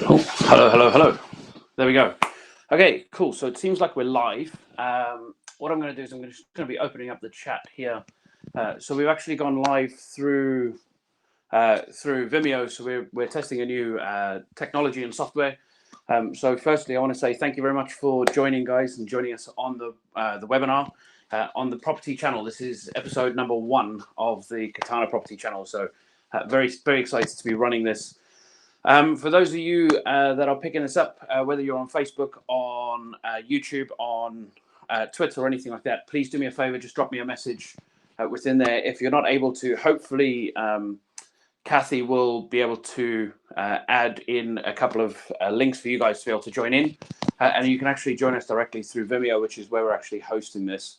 Oh, hello, hello, hello. There we go. Okay, cool. So it seems like we're live. What I'm going to do is I'm just going to be opening up the chat here. So we've actually gone live through Vimeo. So we're testing a new technology and software. So firstly, I want to say thank you very much for joining, guys, and joining us on the webinar on the property channel. This is episode number 1 of the Katana property channel. So very excited to be running this. For those of you that are picking this up, whether you're on Facebook, on YouTube, on Twitter, or anything like that, please do me a favor, just drop me a message within there. If you're not able to, hopefully Kathy will be able to add in a couple of links for you guys to be able to join in. And you can actually join us directly through Vimeo, which is where we're actually hosting this.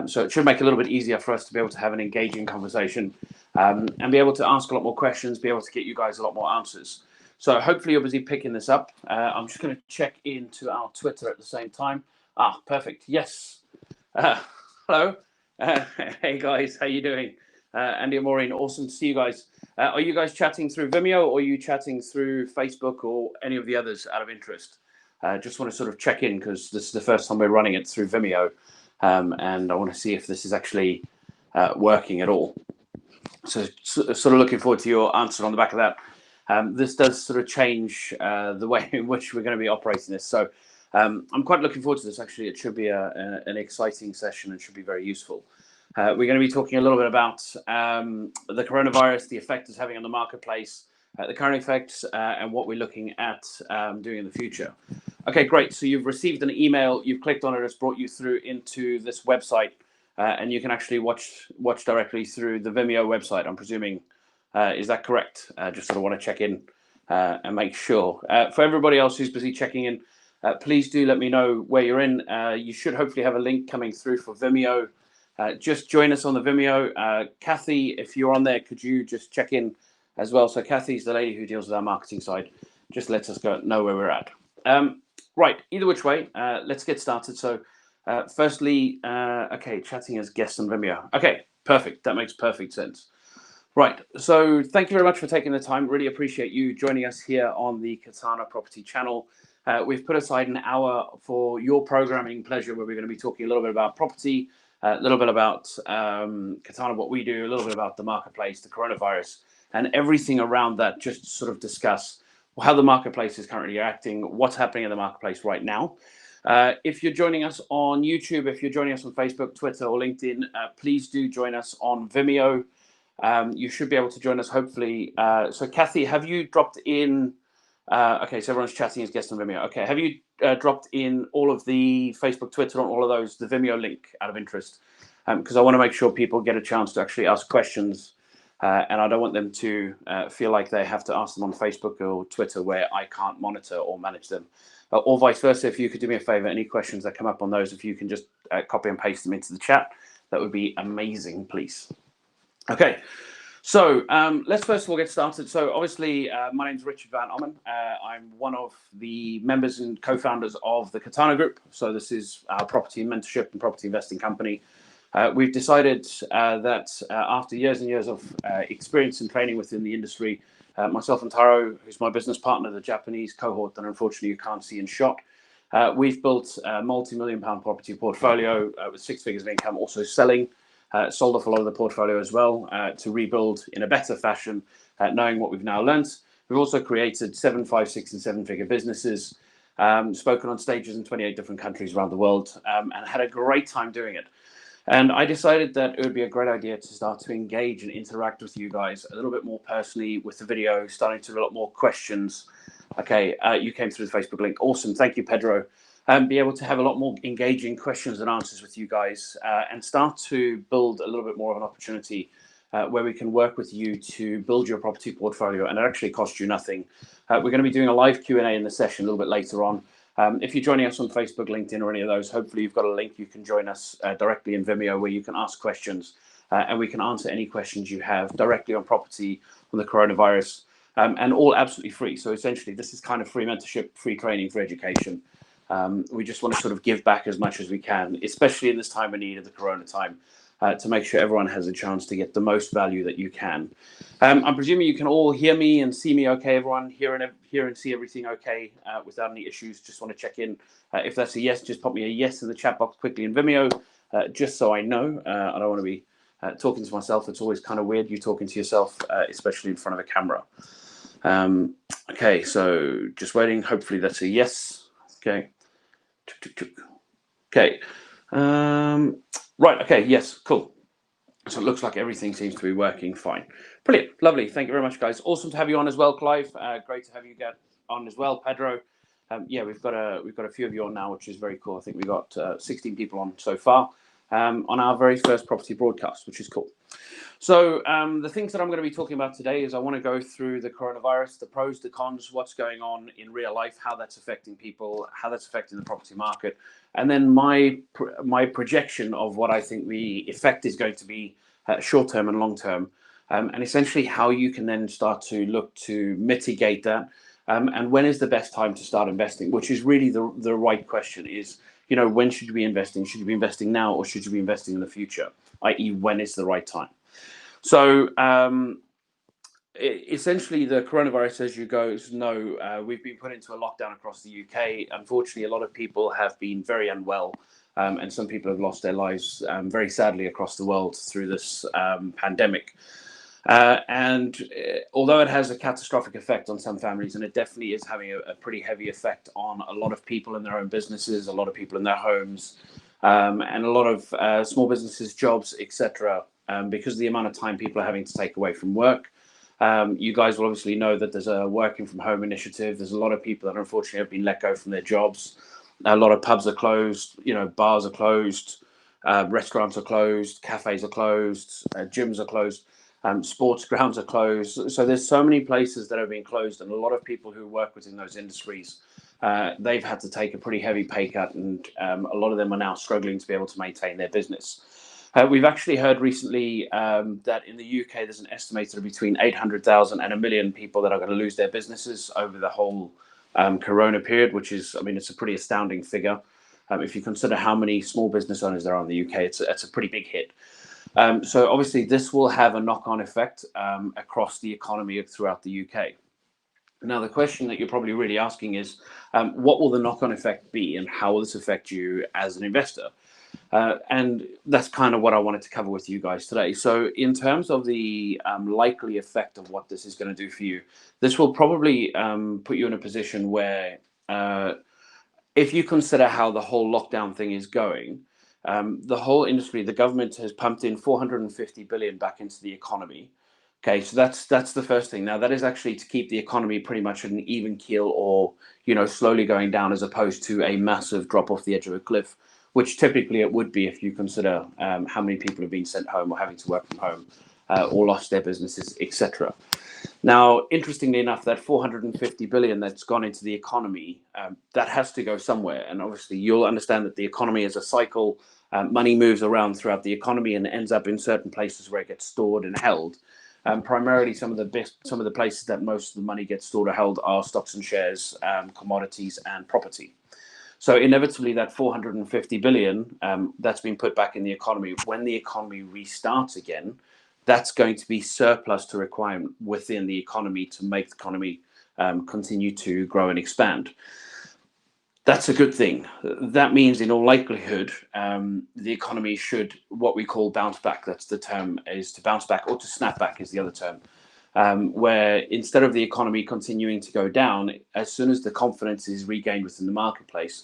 So it should make it a little bit easier for us to be able to have an engaging conversation and be able to ask a lot more questions, be able to get you guys a lot more answers. So hopefully you're busy picking this up. I'm just going to check into our Twitter at the same time. Perfect. Yes. Hello. Hey guys, how you doing? Andy and Maureen, awesome to see you guys. Are you guys chatting through Vimeo, or are you chatting through Facebook or any of the others out of interest? Just want to sort of check in because this is the first time we're running it through Vimeo, and I want to see if this is actually working at all. So sort of looking forward to your answer on the back of that. This does sort of change the way in which we're going to be operating this. So I'm quite looking forward to this. Actually, it should be an exciting session and should be very useful. We're going to be talking a little bit about the coronavirus, the effect it's having on the marketplace, the current effects, and what we're looking at doing in the future. Okay, great. So you've received an email, you've clicked on it, it's brought you through into this website, and you can actually watch directly through the Vimeo website, I'm presuming. Is that correct? Just sort of want to check in and make sure. For everybody else who's busy checking in, please do let me know where you're in. You should hopefully have a link coming through for Vimeo. Just join us on the Vimeo. Kathy, if you're on there, could you just check in as well? So Kathy's the lady who deals with our marketing side. Just lets us know where we're at. Right, either which way, let's get started. So firstly, okay, chatting as guests on Vimeo. Okay, perfect. That makes perfect sense. Right, so thank you very much for taking the time. Really appreciate you joining us here on the Katana Property Channel. We've put aside an hour for your programming pleasure, where we're going to be talking a little bit about property, a little bit about Katana, what we do, a little bit about the marketplace, the coronavirus, and everything around that, just to sort of discuss how the marketplace is currently acting, what's happening in the marketplace right now. If you're joining us on YouTube, if you're joining us on Facebook, Twitter, or LinkedIn, please do join us on Vimeo. You should be able to join us, hopefully. So Kathy, have you dropped in? Okay, so everyone's chatting as guests on Vimeo. Okay, have you dropped in all of the Facebook, Twitter, and all of those, the Vimeo link, out of interest? Because I want to make sure people get a chance to actually ask questions, and I don't want them to feel like they have to ask them on Facebook or Twitter, where I can't monitor or manage them. Or vice versa. If you could do me a favor, any questions that come up on those, if you can just copy and paste them into the chat, that would be amazing, please. Okay, so let's first of all get started. So obviously, my name is Richard Van Ommen. I'm one of the members and co-founders of the Katana Group. So this is our property mentorship and property investing company. We've decided that after years and years of experience and training within the industry, myself and Taro, who's my business partner, the Japanese cohort that unfortunately you can't see in shot, we've built a multi-million-pound property portfolio with 6 figures of income, also selling. Sold off a lot of the portfolio as well to rebuild in a better fashion, knowing what we've now learned. We've also created 7, 5, 6, and 7-figure businesses, spoken on stages in 28 different countries around the world, and had a great time doing it. And I decided that it would be a great idea to start to engage and interact with you guys a little bit more personally with the video, starting to do a lot more questions. Okay, you came through the Facebook link. Awesome. Thank you, Pedro. Be able to have a lot more engaging questions and answers with you guys, and start to build a little bit more of an opportunity where we can work with you to build your property portfolio, and it actually costs you nothing. We're going to be doing a live Q&A in the session a little bit later on. If you're joining us on Facebook, LinkedIn, or any of those, hopefully you've got a link. You can join us directly in Vimeo, where you can ask questions, and we can answer any questions you have directly on property, on the coronavirus, and all absolutely free. So essentially, this is kind of free mentorship, free training, for education. We just want to sort of give back as much as we can, especially in this time of need of the corona time. to make sure everyone has a chance to get the most value that you can. I'm presuming you can all hear me and see me okay, everyone? Hear and see everything okay without any issues? Just want to check in. If that's a yes, just pop me a yes in the chat box quickly in Vimeo, just so I know. I don't want to be talking to myself. It's always kind of weird, you talking to yourself, especially in front of a camera. Okay, so just waiting. Hopefully that's a yes. Okay. Okay. Right. Okay. Yes. Cool. So it looks like everything seems to be working fine. Brilliant. Lovely. Thank you very much, guys. Awesome to have you on as well, Clive. Great to have you get on as well, Pedro. Yeah, we've got a few of you on now, which is very cool. I think we got 16 people on so far on our very first property broadcast, which is cool. So the things that I'm going to be talking about today is I want to go through the coronavirus, the pros, the cons, what's going on in real life, how that's affecting people, how that's affecting the property market, and then my projection of what I think the effect is going to be short term and long term, and essentially how you can then start to look to mitigate that, and when is the best time to start investing, which is really the right question. Is, when should you be investing? Should you be investing now, or should you be investing in the future? I.e., when is the right time? So essentially, the coronavirus, as you guys know, we've been put into a lockdown across the UK. Unfortunately, a lot of people have been very unwell, and some people have lost their lives very sadly across the world through this pandemic. And although it has a catastrophic effect on some families, and it definitely is having a pretty heavy effect on a lot of people in their own businesses, a lot of people in their homes, and a lot of small businesses, jobs, etc. Because of the amount of time people are having to take away from work. You guys will obviously know that there's a working from home initiative. There's a lot of people that unfortunately have been let go from their jobs. A lot of pubs are closed, bars are closed, restaurants are closed, cafes are closed, gyms are closed, sports grounds are closed. So there's so many places that have been closed, and a lot of people who work within those industries, they've had to take a pretty heavy pay cut, and a lot of them are now struggling to be able to maintain their business. We've actually heard recently that in the UK, there's an estimated between 800,000 and 1 million people that are going to lose their businesses over the whole Corona period, which is, it's a pretty astounding figure. If you consider how many small business owners there are in the UK, it's a pretty big hit. So obviously, this will have a knock-on effect across the economy throughout the UK. Now, the question that you're probably really asking is, what will the knock-on effect be, and how will this affect you as an investor? And that's kind of what I wanted to cover with you guys today. So in terms of the likely effect of what this is going to do for you, this will probably put you in a position where if you consider how the whole lockdown thing is going, the whole industry, the government has pumped in 450 billion back into the economy. Okay, so that's the first thing. Now, that is actually to keep the economy pretty much at an even keel, or slowly going down, as opposed to a massive drop off the edge of a cliff, which typically it would be if you consider how many people have been sent home or having to work from home, or lost their businesses, etc. Now, interestingly enough, that 450 billion that's gone into the economy, that has to go somewhere. And obviously, you'll understand that the economy is a cycle. Money moves around throughout the economy and ends up in certain places where it gets stored and held. Primarily, some of the places that most of the money gets stored or held are stocks and shares, commodities, and property. So inevitably, that 450 billion that's been put back in the economy, when the economy restarts again, that's going to be surplus to requirement within the economy to make the economy continue to grow and expand. That's a good thing. That means, in all likelihood, the economy should, what we call, bounce back. That's the term, is to bounce back, or to snap back is the other term. Where instead of the economy continuing to go down, as soon as the confidence is regained within the marketplace,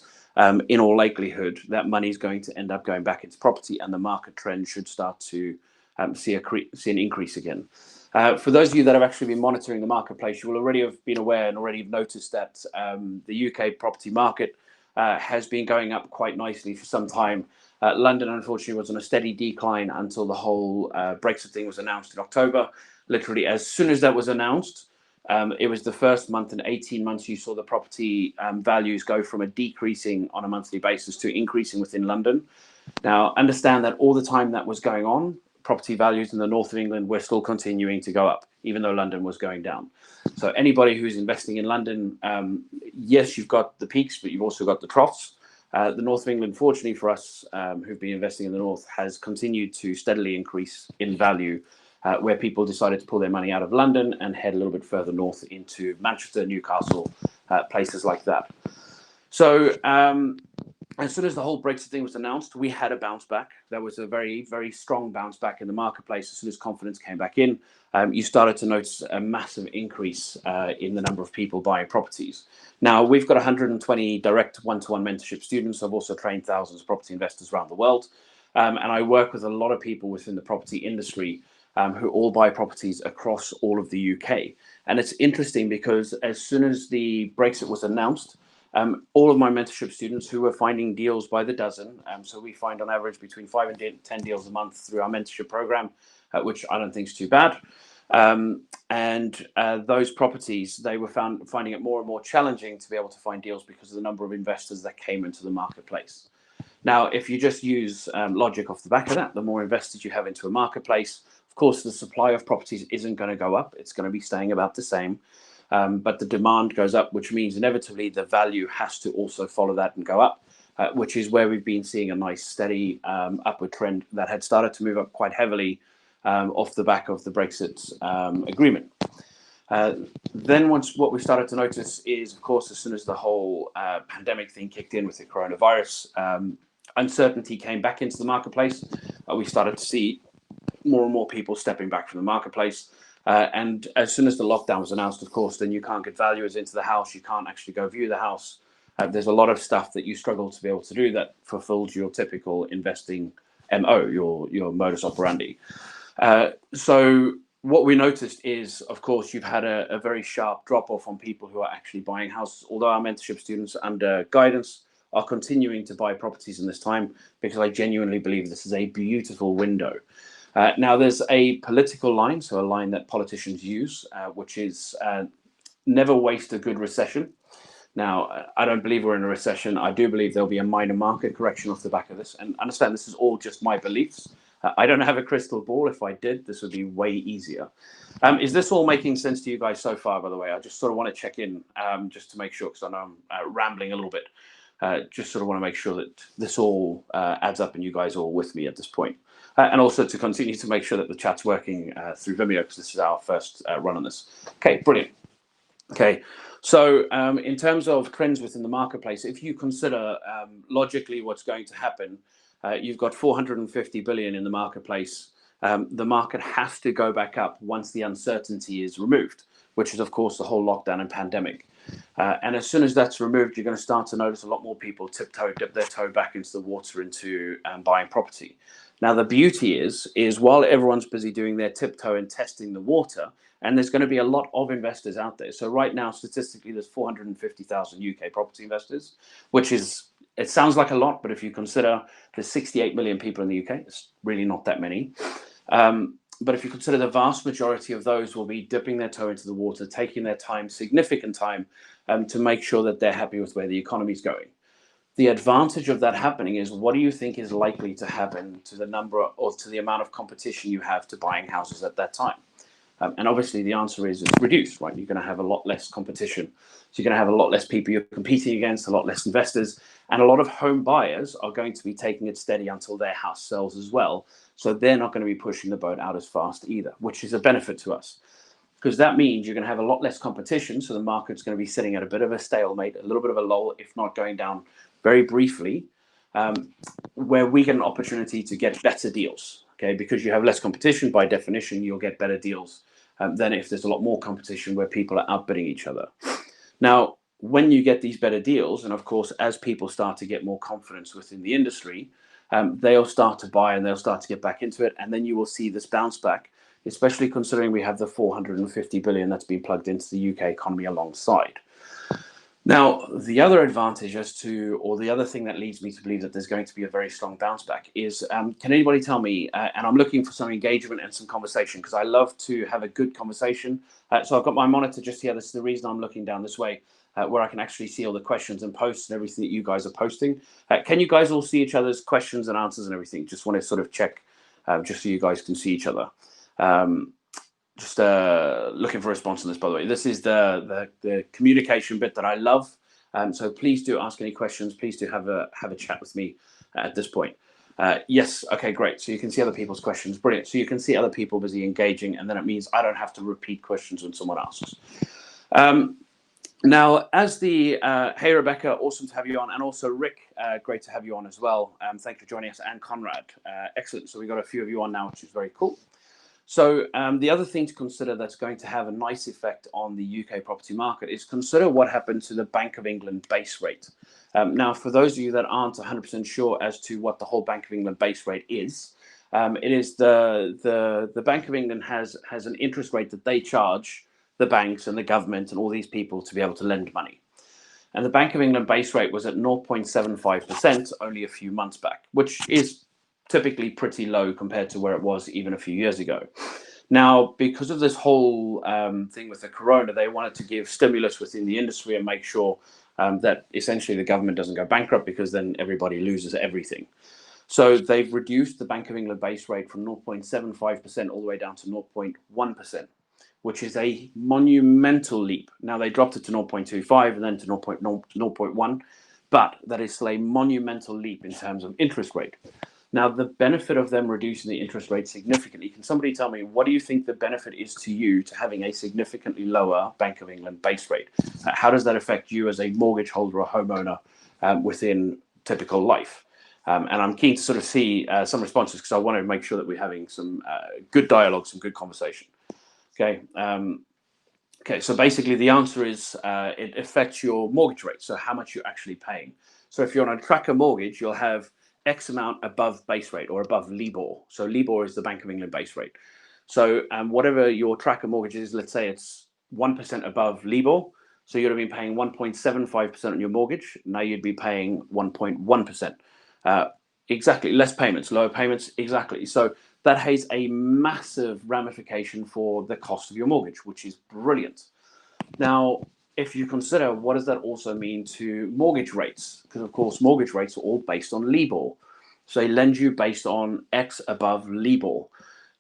in all likelihood, that money is going to end up going back into property, and the market trend should start to see an increase again. For those of you that have actually been monitoring the marketplace, you will already have been aware and already have noticed that the UK property market has been going up quite nicely for some time. London, unfortunately, was on a steady decline until the whole Brexit thing was announced in October. Literally, as soon as that was announced, it was the first month in 18 months you saw the property values go from a decreasing on a monthly basis to increasing within London. Now, understand that all the time that was going on, property values in the north of England were still continuing to go up, even though London was going down. So anybody who's investing in London, yes, you've got the peaks, but you've also got the troughs. The north of England, fortunately for us who've been investing in the north, has continued to steadily increase in value, where people decided to pull their money out of London and head a little bit further north into Manchester, Newcastle, places like that. So as soon as the whole Brexit thing was announced, we had a bounce back. There was a very, very strong bounce back in the marketplace. As soon as confidence came back in, you started to notice a massive increase in the number of people buying properties. Now, we've got 120 direct one-to-one mentorship students. I've also trained thousands of property investors around the world. And I work with a lot of people within the property industry who all buy properties across all of the UK. And it's interesting because as soon as the Brexit was announced, all of my mentorship students who were finding deals by the dozen, so we find on average between 5 and 10 deals a month through our mentorship program, which I don't think is too bad. And those properties, they were finding it more and more challenging to be able to find deals because of the number of investors that came into the marketplace. Now, if you just use logic off the back of that, the more investors you have into a marketplace, of course, the supply of properties isn't going to go up. It's going to be staying about the same. But the demand goes up, which means inevitably the value has to also follow that and go up, which is where we've been seeing a nice steady upward trend that had started to move up quite heavily off the back of the Brexit agreement. Then what we started to notice is, of course, as soon as the whole pandemic thing kicked in with the coronavirus, uncertainty came back into the marketplace. We started to see more and more people stepping back from the marketplace. And as soon as the lockdown was announced, of course, then you can't get valuers into the house. You can't actually go view the house. There's a lot of stuff that you struggle to be able to do that fulfills your typical investing MO, your modus operandi. So what we noticed is, of course, you've had a very sharp drop off on people who are actually buying houses, although our mentorship students under guidance are continuing to buy properties in this time, because I genuinely believe this is a beautiful window. Now, there's a political line, so a line that politicians use, which is never waste a good recession. Now, I don't believe we're in a recession. I do believe there'll be a minor market correction off the back of this. And understand this is all just my beliefs. I don't have a crystal ball. If I did, this would be way easier. Is this all making sense to you guys so far, by the way? I just sort of want to check in just to make sure, because I know I'm rambling a little bit. Just sort of want to make sure that this all adds up and you guys are all with me at this point. And also to continue to make sure that the chat's working through Vimeo, because this is our first run on this. Okay, brilliant. Okay, so in terms of trends within the marketplace, if you consider logically what's going to happen, you've got 450 billion in the marketplace. The market has to go back up once the uncertainty is removed, which is, of course, the whole lockdown and pandemic. And as soon as that's removed, you're going to start to notice a lot more people dip their toe back into the water into buying property. Now, the beauty is while everyone's busy doing their tiptoe and testing the water, and there's going to be a lot of investors out there. So right now, statistically, there's 450,000 UK property investors, which is, it sounds like a lot, but if you consider there's 68 million people in the UK, it's really not that many. But if you consider the vast majority of those will be dipping their toe into the water, taking their time, significant time, to make sure that they're happy with where the economy is going. The advantage of that happening is, what do you think is likely to happen to the number or to the amount of competition you have to buying houses at that time? And obviously the answer is it's reduced, right? You're going to have a lot less competition. So you're going to have a lot less people you're competing against, a lot less investors, and a lot of home buyers are going to be taking it steady until their house sells as well. So they're not going to be pushing the boat out as fast either, which is a benefit to us, because that means you're going to have a lot less competition. So the market's going to be sitting at a bit of a stalemate, a little bit of a lull, if not going down very briefly, where we get an opportunity to get better deals. Okay, because you have less competition, by definition, you'll get better deals than if there's a lot more competition where people are outbidding each other. Now, when you get these better deals, and of course, as people start to get more confidence within the industry, they'll start to buy and they'll start to get back into it. And then you will see this bounce back, especially considering we have the 450 billion that's been plugged into the UK economy alongside. Now, the other advantage or the other thing that leads me to believe that there's going to be a very strong bounce back is, can anybody tell me, and I'm looking for some engagement and some conversation, because I love to have a good conversation. So I've got my monitor just here. This is the reason I'm looking down this way, where I can actually see all the questions and posts and everything that you guys are posting. Can you guys all see each other's questions and answers and everything? Just want to sort of check, just so you guys can see each other. Just looking for a response on this, by the way. This is the communication bit that I love. So please do ask any questions. Please do have a chat with me at this point. Yes, okay, great. So you can see other people's questions. Brilliant. So you can see other people busy engaging, and then it means I don't have to repeat questions when someone asks. Now, as the hey Rebecca, awesome to have you on, and also Rick, great to have you on as well. Thank you for joining us, and Conrad, excellent. So we got a few of you on now, which is very cool. So the other thing to consider that's going to have a nice effect on the UK property market is consider what happened to the Bank of England base rate. Now, for those of you that aren't 100% sure as to what the whole Bank of England base rate is, it is the Bank of England has an interest rate that they charge the banks and the government and all these people to be able to lend money. And the Bank of England base rate was at 0.75% only a few months back, which is typically pretty low compared to where it was even a few years ago. Now, because of this whole thing with the corona, they wanted to give stimulus within the industry and make sure that essentially the government doesn't go bankrupt, because then everybody loses everything. So they've reduced the Bank of England base rate from 0.75% all the way down to 0.1%, which is a monumental leap. Now, they dropped it to 0.25 and then to 0.1, but that is still a monumental leap in terms of interest rate. Now, the benefit of them reducing the interest rate significantly, can somebody tell me, what do you think the benefit is to you to having a significantly lower Bank of England base rate? How does that affect you as a mortgage holder or homeowner within typical life? And I'm keen to sort of see some responses, because I want to make sure that we're having some good dialogue, some good conversation. Okay. Okay. So basically, the answer is it affects your mortgage rate. So how much you're actually paying. So if you're on a tracker mortgage, you'll have X amount above base rate or above LIBOR. So LIBOR is the Bank of England base rate. So whatever your tracker mortgage is, let's say it's 1% above LIBOR. So you'd have been paying 1.75% on your mortgage. Now you'd be paying 1.1%. Exactly. Less payments, lower payments. Exactly. So that has a massive ramification for the cost of your mortgage, which is brilliant. Now, if you consider, what does that also mean to mortgage rates? Because, of course, mortgage rates are all based on LIBOR. So they lend you based on X above LIBOR.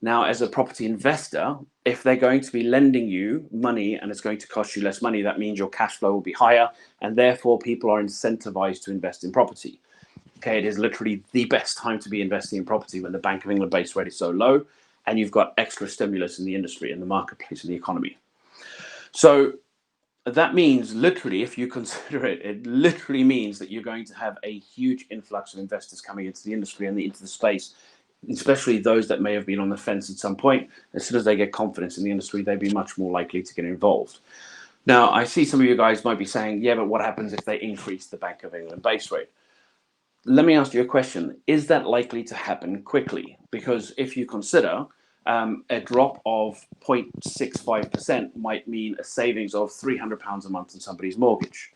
Now, as a property investor, if they're going to be lending you money and it's going to cost you less money, that means your cash flow will be higher, and therefore people are incentivized to invest in property. Okay, it is literally the best time to be investing in property when the Bank of England base rate is so low and you've got extra stimulus in the industry, in the marketplace, in the economy. So that means, literally, if you consider it, it literally means that you're going to have a huge influx of investors coming into the industry and into the space, especially those that may have been on the fence at some point. As soon as they get confidence in the industry, they'd be much more likely to get involved. Now, I see some of you guys might be saying, yeah, but what happens if they increase the Bank of England base rate? Let me ask you a question. Is that likely to happen quickly? Because if you consider a drop of 0.65% might mean a savings of £300 a month on somebody's mortgage.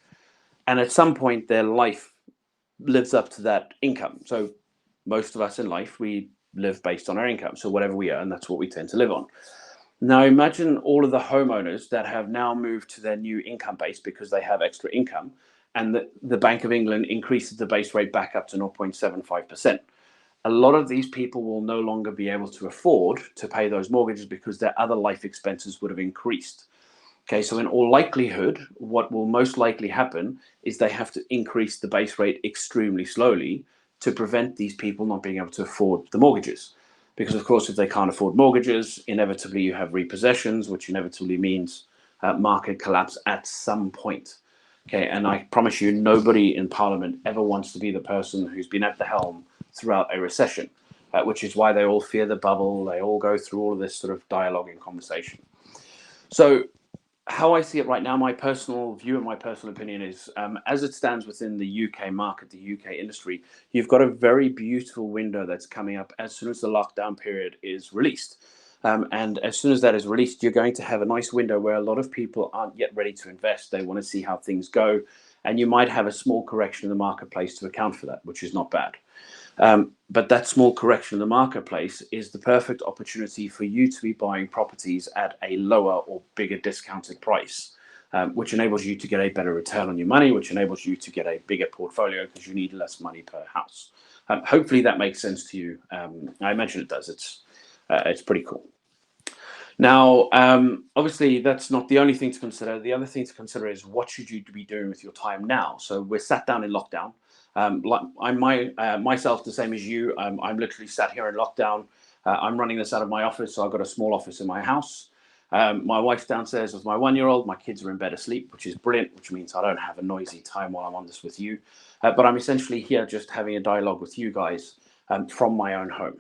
And at some point, their life lives up to that income. So most of us in life, we live based on our income. So whatever we earn, that's what we tend to live on. Now, imagine all of the homeowners that have now moved to their new income base because they have extra income, and the Bank of England increases the base rate back up to 0.75%. A lot of these people will no longer be able to afford to pay those mortgages because their other life expenses would have increased. Okay, so in all likelihood, what will most likely happen is they have to increase the base rate extremely slowly to prevent these people not being able to afford the mortgages. Because, of course, if they can't afford mortgages, inevitably you have repossessions, which inevitably means market collapse at some point. Okay, and I promise you, nobody in Parliament ever wants to be the person who's been at the helm throughout a recession, which is why they all fear the bubble. They all go through all of this sort of dialogue and conversation. So how I see it right now, my personal view and my personal opinion is, as it stands within the UK market, the UK industry, you've got a very beautiful window that's coming up as soon as the lockdown period is released. And as soon as that is released, you're going to have a nice window where a lot of people aren't yet ready to invest. They want to see how things go. And you might have a small correction in the marketplace to account for that, which is not bad. But that small correction in the marketplace is the perfect opportunity for you to be buying properties at a lower or bigger discounted price, which enables you to get a better return on your money, which enables you to get a bigger portfolio because you need less money per house. Hopefully that makes sense to you. I imagine it does. It's pretty cool. Now, obviously, that's not the only thing to consider. The other thing to consider is what should you be doing with your time now? So we're sat down in lockdown. Like myself, the same as you. I'm literally sat here in lockdown. I'm running this out of my office, so I've got a small office in my house. My wife's downstairs with my 1-year-old. My kids are in bed asleep, which is brilliant, which means I don't have a noisy time while I'm on this with you. But I'm essentially here just having a dialogue with you guys from my own home.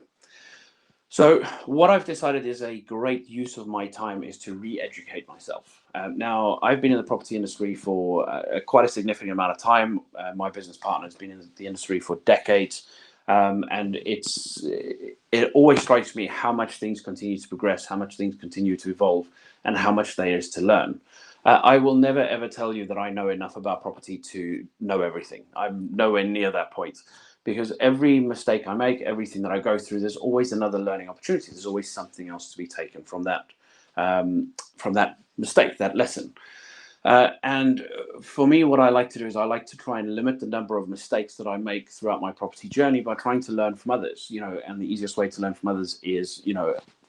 So what I've decided is a great use of my time is to re-educate myself. Now, I've been in the property industry for quite a significant amount of time. My business partner has been in the industry for decades. And it always strikes me how much things continue to progress, how much things continue to evolve, and how much there is to learn. I will never ever tell you that I know enough about property to know everything. I'm nowhere near that point, because every mistake I make, everything that I go through, there's always another learning opportunity. There's always something else to be taken from that mistake, that lesson. And for me, what I like to do is I like to try and limit the number of mistakes that I make throughout my property journey by trying to learn from others. And the easiest way to learn from others is,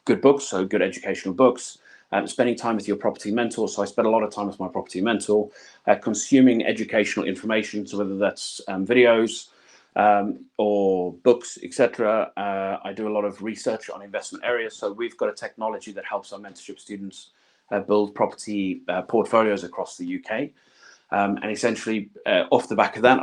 good books, so good educational books. Spending time with your property mentor. So I spend a lot of time with my property mentor, consuming educational information. So whether that's videos, or books, etc. I do a lot of research on investment areas. So we've got a technology that helps our mentorship students build property portfolios across the UK. And essentially, off the back of that,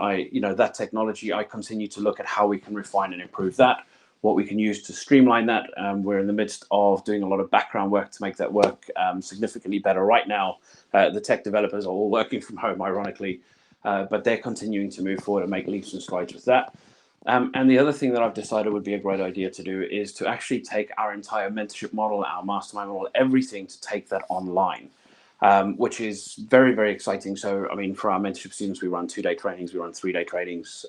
that technology, I continue to look at how we can refine and improve that, what we can use to streamline that. We're in the midst of doing a lot of background work to make that work significantly better right now. The tech developers are all working from home, ironically, but they're continuing to move forward and make leaps and strides with that. And the other thing that I've decided would be a great idea to do is to actually take our entire mentorship model, our mastermind model, everything, to take that online, which is very, very exciting. So, I mean, for our mentorship students, we run 2-day trainings, we run 3-day trainings,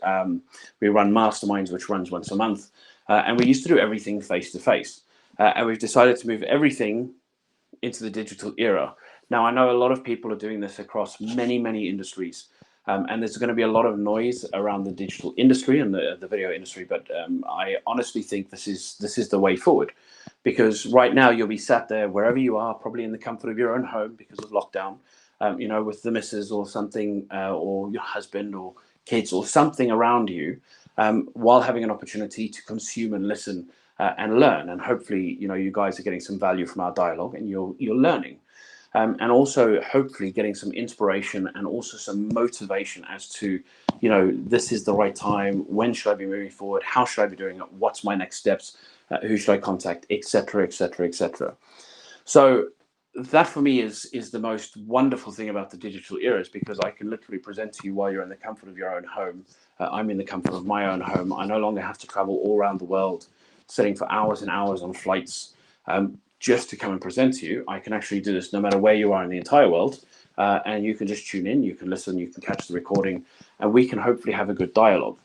we run masterminds, which runs once a month. And we used to do everything face to face. And we've decided to move everything into the digital era. Now, I know a lot of people are doing this across many, many industries. And there's going to be a lot of noise around the digital industry and the video industry, but I honestly think this is the way forward, because right now you'll be sat there wherever you are, probably in the comfort of your own home because of lockdown, with the missus or something, or your husband or kids or something around you, while having an opportunity to consume and listen and learn. And hopefully, you guys are getting some value from our dialogue, and you're learning. And also hopefully getting some inspiration and also some motivation as to, this is the right time. When should I be moving forward? How should I be doing it? What's my next steps? Who should I contact? Etc. Etc. Etc. So that for me is the most wonderful thing about the digital era, is because I can literally present to you while you're in the comfort of your own home. I'm in the comfort of my own home. I no longer have to travel all around the world, sitting for hours and hours on flights. Just to come and present to you. I can actually do this no matter where you are in the entire world, and you can just tune in, you can listen, you can catch the recording, and we can hopefully have a good dialogue.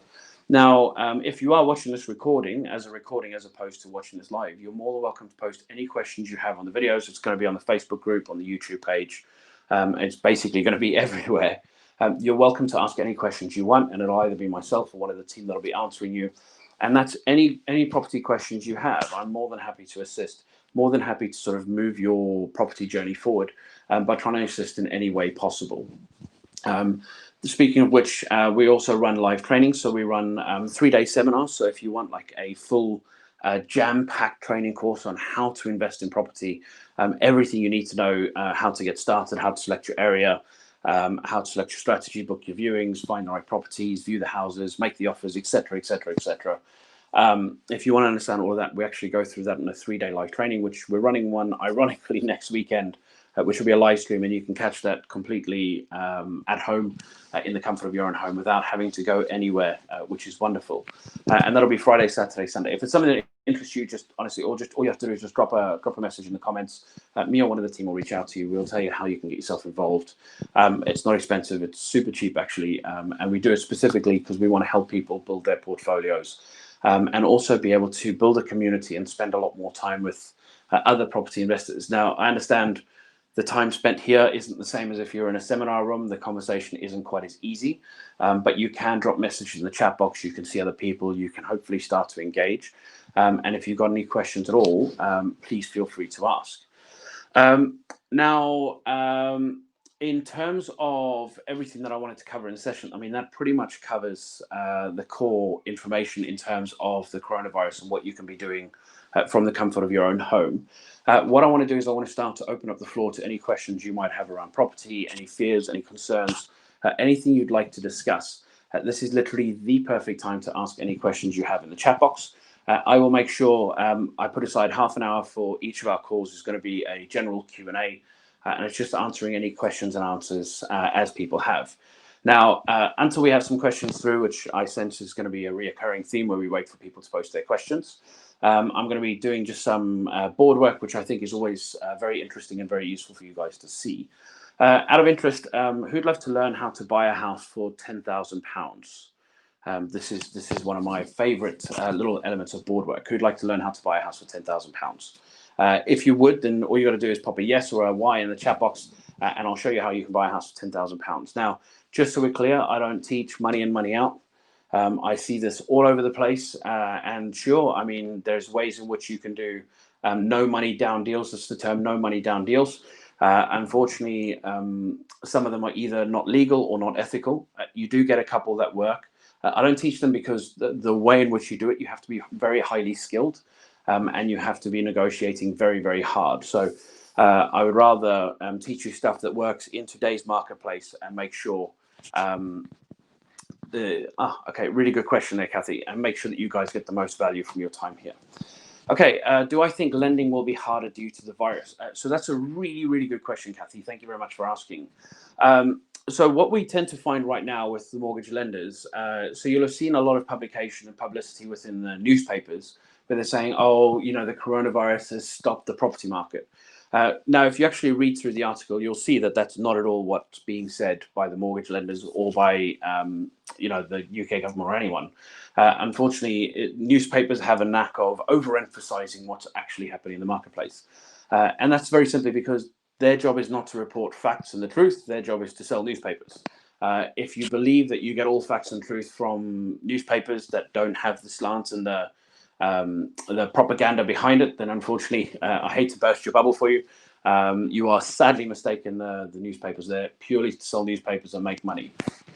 Now, if you are watching this recording as opposed to watching this live, you're more than welcome to post any questions you have on the videos. It's going to be on the Facebook group, on the YouTube page. It's basically going to be everywhere. You're welcome to ask any questions you want, and it'll either be myself or one of the team that'll be answering you. And that's any property questions you have. I'm more than happy to assist, more than happy to sort of move your property journey forward by trying to assist in any way possible. Speaking of which, we also run live training. So we run 3-day seminars. So if you want like a full jam-packed training course on how to invest in property, everything you need to know, how to get started, how to select your area, how to select your strategy, book your viewings, find the right properties, view the houses, make the offers, etc., etc., etc. If you want to understand all of that, we actually go through that in a 3-day live training, which we're running one ironically next weekend, which will be a live stream, and you can catch that completely at home, in the comfort of your own home, without having to go anywhere, which is wonderful. And that'll be Friday, Saturday, Sunday. If it's something that interests you, just honestly, all you have to do is just drop a message in the comments. Me or one of the team will reach out to you. We'll tell you how you can get yourself involved. It's not expensive. It's super cheap, actually. And we do it specifically because we want to help people build their portfolios, and also be able to build a community and spend a lot more time with other property investors. Now, I understand the time spent here isn't the same as if you're in a seminar room. The conversation isn't quite as easy, but you can drop messages in the chat box. You can see other people. You can hopefully start to engage. And if you've got any questions at all, please feel free to ask. Now, in terms of everything that I wanted to cover in the session, I mean, that pretty much covers the core information in terms of the coronavirus and what you can be doing from the comfort of your own home. What I want to do is I want to start to open up the floor to any questions you might have around property, any fears, any concerns, anything you'd like to discuss. This is literally the perfect time to ask any questions you have in the chat box. I will make sure I put aside half an hour for each of our calls. Is going to be a general Q&A, and it's just answering any questions and answers as people have. Now, until we have some questions through, which I sense is going to be a reoccurring theme where we wait for people to post their questions, I'm going to be doing just some board work, which I think is always very interesting and very useful for you guys to see. Out of interest, who'd love to learn how to buy a house for £10,000? This is one of my favourite little elements of board work. Who'd like to learn how to buy a house for £10,000? If you would, then all you got to do is pop a yes or a Y in the chat box, and I'll show you how you can buy a house for £10,000. Now, just so we're clear, I don't teach money in, money out. I see this all over the place, and sure, I mean, there's ways in which you can do no money down deals. That's the term, no money down deals. Unfortunately, some of them are either not legal or not ethical. You do get a couple that work. I don't teach them because the way in which you do it, you have to be very highly skilled, and you have to be negotiating very, very hard. So I would rather teach you stuff that works in today's marketplace and make sure okay, really good question there, Kathy, and make sure that you guys get the most value from your time here. Okay, do I think lending will be harder due to the virus? So that's a really, really good question, Kathy. Thank you very much for asking. So what we tend to find right now with the mortgage lenders, so you'll have seen a lot of publication and publicity within the newspapers where they're saying, oh, you know, the coronavirus has stopped the property market. Now, if you actually read through the article, you'll see that that's not at all what's being said by the mortgage lenders or by, you know, the UK government or anyone. Unfortunately, newspapers have a knack of overemphasizing what's actually happening in the marketplace. And that's very simply because their job is not to report facts and the truth. Their job is to sell newspapers. If you believe that you get all facts and truth from newspapers that don't have the slant and the propaganda behind it, then unfortunately, I hate to burst your bubble for you. You are sadly mistaken. The newspapers, they're purely to sell newspapers and make money.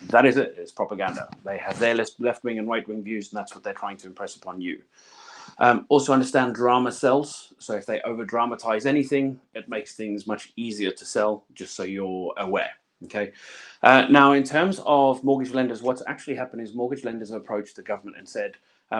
That is it. It's propaganda. They have their left-wing and right-wing views, and that's what they're trying to impress upon you. Also understand drama sells. So if they over-dramatize anything, it makes things much easier to sell, just so you're aware. Okay. Now, in terms of mortgage lenders, what's actually happened is mortgage lenders have approached the government and said,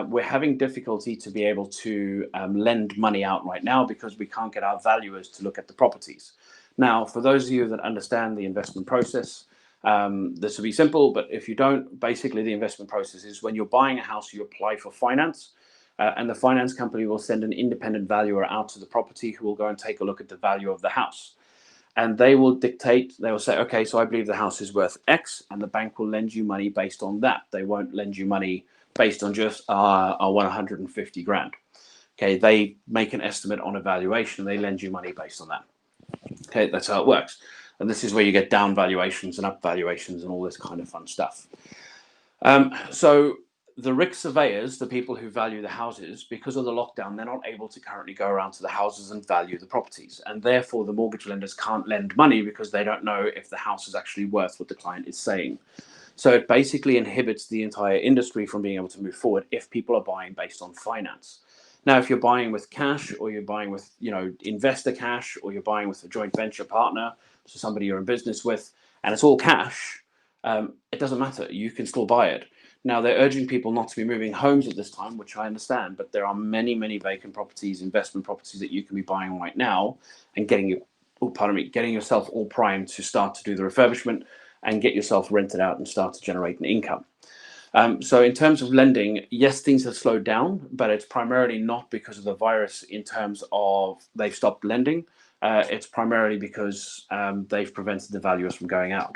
we're having difficulty to be able to lend money out right now because we can't get our valuers to look at the properties. Now, for those of you that understand the investment process, this will be simple, but if you don't, basically the investment process is when you're buying a house, you apply for finance, and the finance company will send an independent valuer out to the property who will go and take a look at the value of the house. And they will dictate, they will say, okay, so I believe the house is worth X, and the bank will lend you money based on that. They won't lend you money based on just I want 150 grand. Okay, they make an estimate on a valuation, and they lend you money based on that. Okay, that's how it works. And this is where you get down valuations and up valuations and all this kind of fun stuff. So the RIC surveyors, the people who value the houses, because of the lockdown, they're not able to currently go around to the houses and value the properties. And therefore, the mortgage lenders can't lend money because they don't know if the house is actually worth what the client is saying. So it basically inhibits the entire industry from being able to move forward if people are buying based on finance. Now, if you're buying with cash, or you're buying with, you know, investor cash, or you're buying with a joint venture partner, so somebody you're in business with, and it's all cash, it doesn't matter. You can still buy it. Now, they're urging people not to be moving homes at this time, which I understand, but there are many, many vacant properties, investment properties that you can be buying right now and getting yourself all primed to start to do the refurbishment and get yourself rented out and start to generate an income. So in terms of lending, yes, things have slowed down, but it's primarily not because of the virus in terms of they've stopped lending. It's primarily because they've prevented the valuers from going out.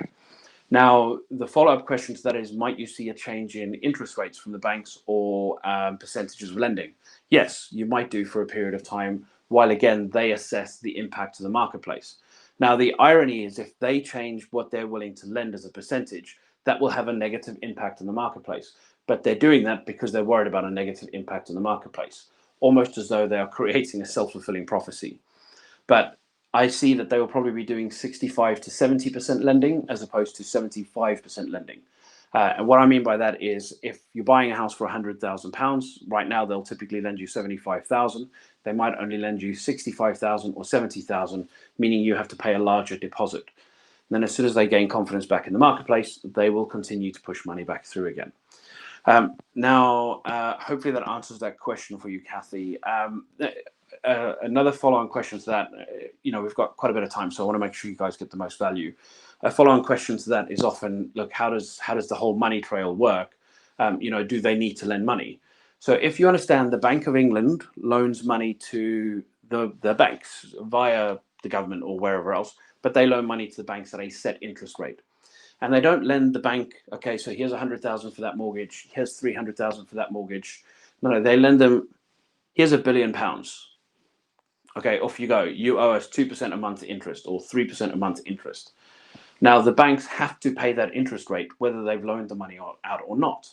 Now, the follow-up question to that is, might you see a change in interest rates from the banks or percentages of lending? Yes, you might do for a period of time, while again, they assess the impact of the marketplace. Now, the irony is if they change what they're willing to lend as a percentage, that will have a negative impact on the marketplace. But they're doing that because they're worried about a negative impact on the marketplace, almost as though they are creating a self-fulfilling prophecy. But I see that they will probably be doing 65 to 70% lending as opposed to 75% lending. And what I mean by that is, if you're buying a house for £100,000, right now they'll typically lend you 75,000. They might only lend you 65,000 or 70,000, meaning you have to pay a larger deposit. And then as soon as they gain confidence back in the marketplace, they will continue to push money back through again. Hopefully that answers that question for you, Kathy. Another follow-on question to that, we've got quite a bit of time, so I want to make sure you guys get the most value. A follow-on question to that is often, look, how does the whole money trail work? Do they need to lend money? So if you understand, the Bank of England loans money to the banks via the government or wherever else, but they loan money to the banks at a set interest rate. And they don't lend the bank, okay, so here's 100,000 for that mortgage, here's 300,000 for that mortgage. No, they lend them, here's £1 billion. Okay, off you go. You owe us 2% a month interest or 3% a month interest. Now, the banks have to pay that interest rate whether they've loaned the money out or not.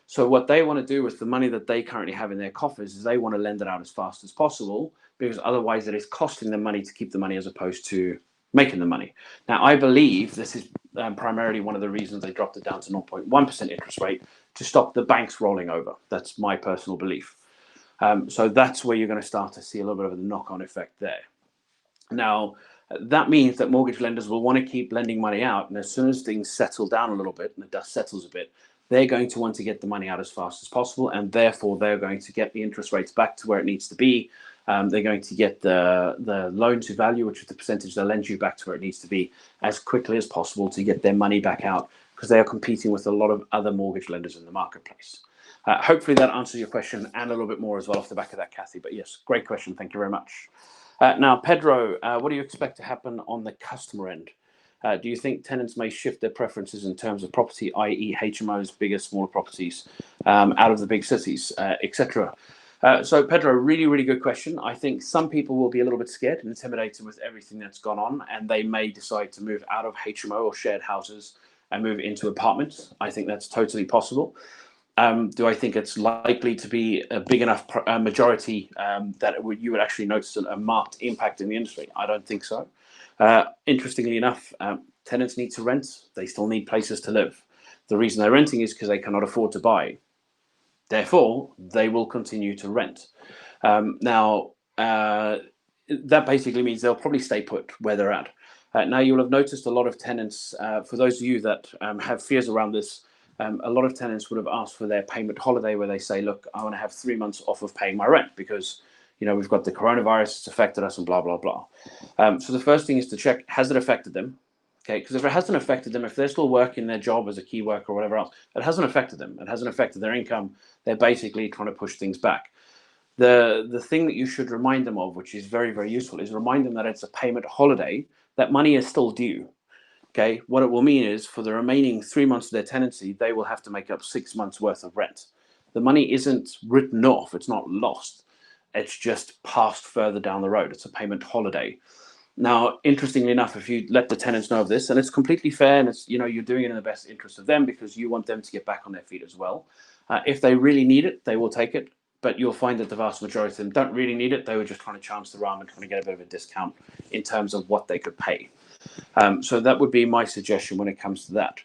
So what they want to do with the money that they currently have in their coffers is they want to lend it out as fast as possible, because otherwise it is costing them money to keep the money as opposed to making the money. Now, I believe this is primarily one of the reasons they dropped it down to 0.1% interest rate, to stop the banks rolling over. That's my personal belief. So that's where you're going to start to see a little bit of a knock-on effect there. Now, that means that mortgage lenders will want to keep lending money out, and as soon as things settle down a little bit and the dust settles a bit, they're going to want to get the money out as fast as possible, and therefore they're going to get the interest rates back to where it needs to be. They're going to get the loan to value, which is the percentage they'll lend you, back to where it needs to be as quickly as possible to get their money back out, because they are competing with a lot of other mortgage lenders in the marketplace. Hopefully that answers your question and a little bit more as well off the back of that, Kathy. But yes, great question. Thank you very much. Now, Pedro, what do you expect to happen on the customer end? Do you think tenants may shift their preferences in terms of property, i.e. HMOs, bigger, smaller properties, out of the big cities, etc.? So, Pedro, really, really good question. I think some people will be a little bit scared and intimidated with everything that's gone on, and they may decide to move out of HMO or shared houses and move into apartments. I think that's totally possible. Do I think it's likely to be a big enough majority that you would actually notice a marked impact in the industry? I don't think so. Interestingly enough, tenants need to rent. They still need places to live. The reason they're renting is because they cannot afford to buy. Therefore, they will continue to rent. Now, that basically means they'll probably stay put where they're at. Now, you'll have noticed a lot of tenants, for those of you that have fears around this, a lot of tenants would have asked for their payment holiday, where they say, look, I want to have 3 months off of paying my rent because, we've got the coronavirus, it's affected us and blah, blah, blah. So the first thing is to check, has it affected them? Okay, because if it hasn't affected them, if they're still working their job as a key worker or whatever else, it hasn't affected them. It hasn't affected their income. They're basically trying to push things back. The thing that you should remind them of, which is very, very useful, is remind them that it's a payment holiday. That money is still due. Okay, what it will mean is for the remaining 3 months of their tenancy, they will have to make up 6 months worth of rent. The money isn't written off, it's not lost. It's just passed further down the road. It's a payment holiday. Now, interestingly enough, if you let the tenants know of this, and it's completely fair, and it's, you're doing it in the best interest of them because you want them to get back on their feet as well. If they really need it, they will take it. But you'll find that the vast majority of them don't really need it. They were just trying to chance the arm and trying to get a bit of a discount in terms of what they could pay. So that would be my suggestion when it comes to that.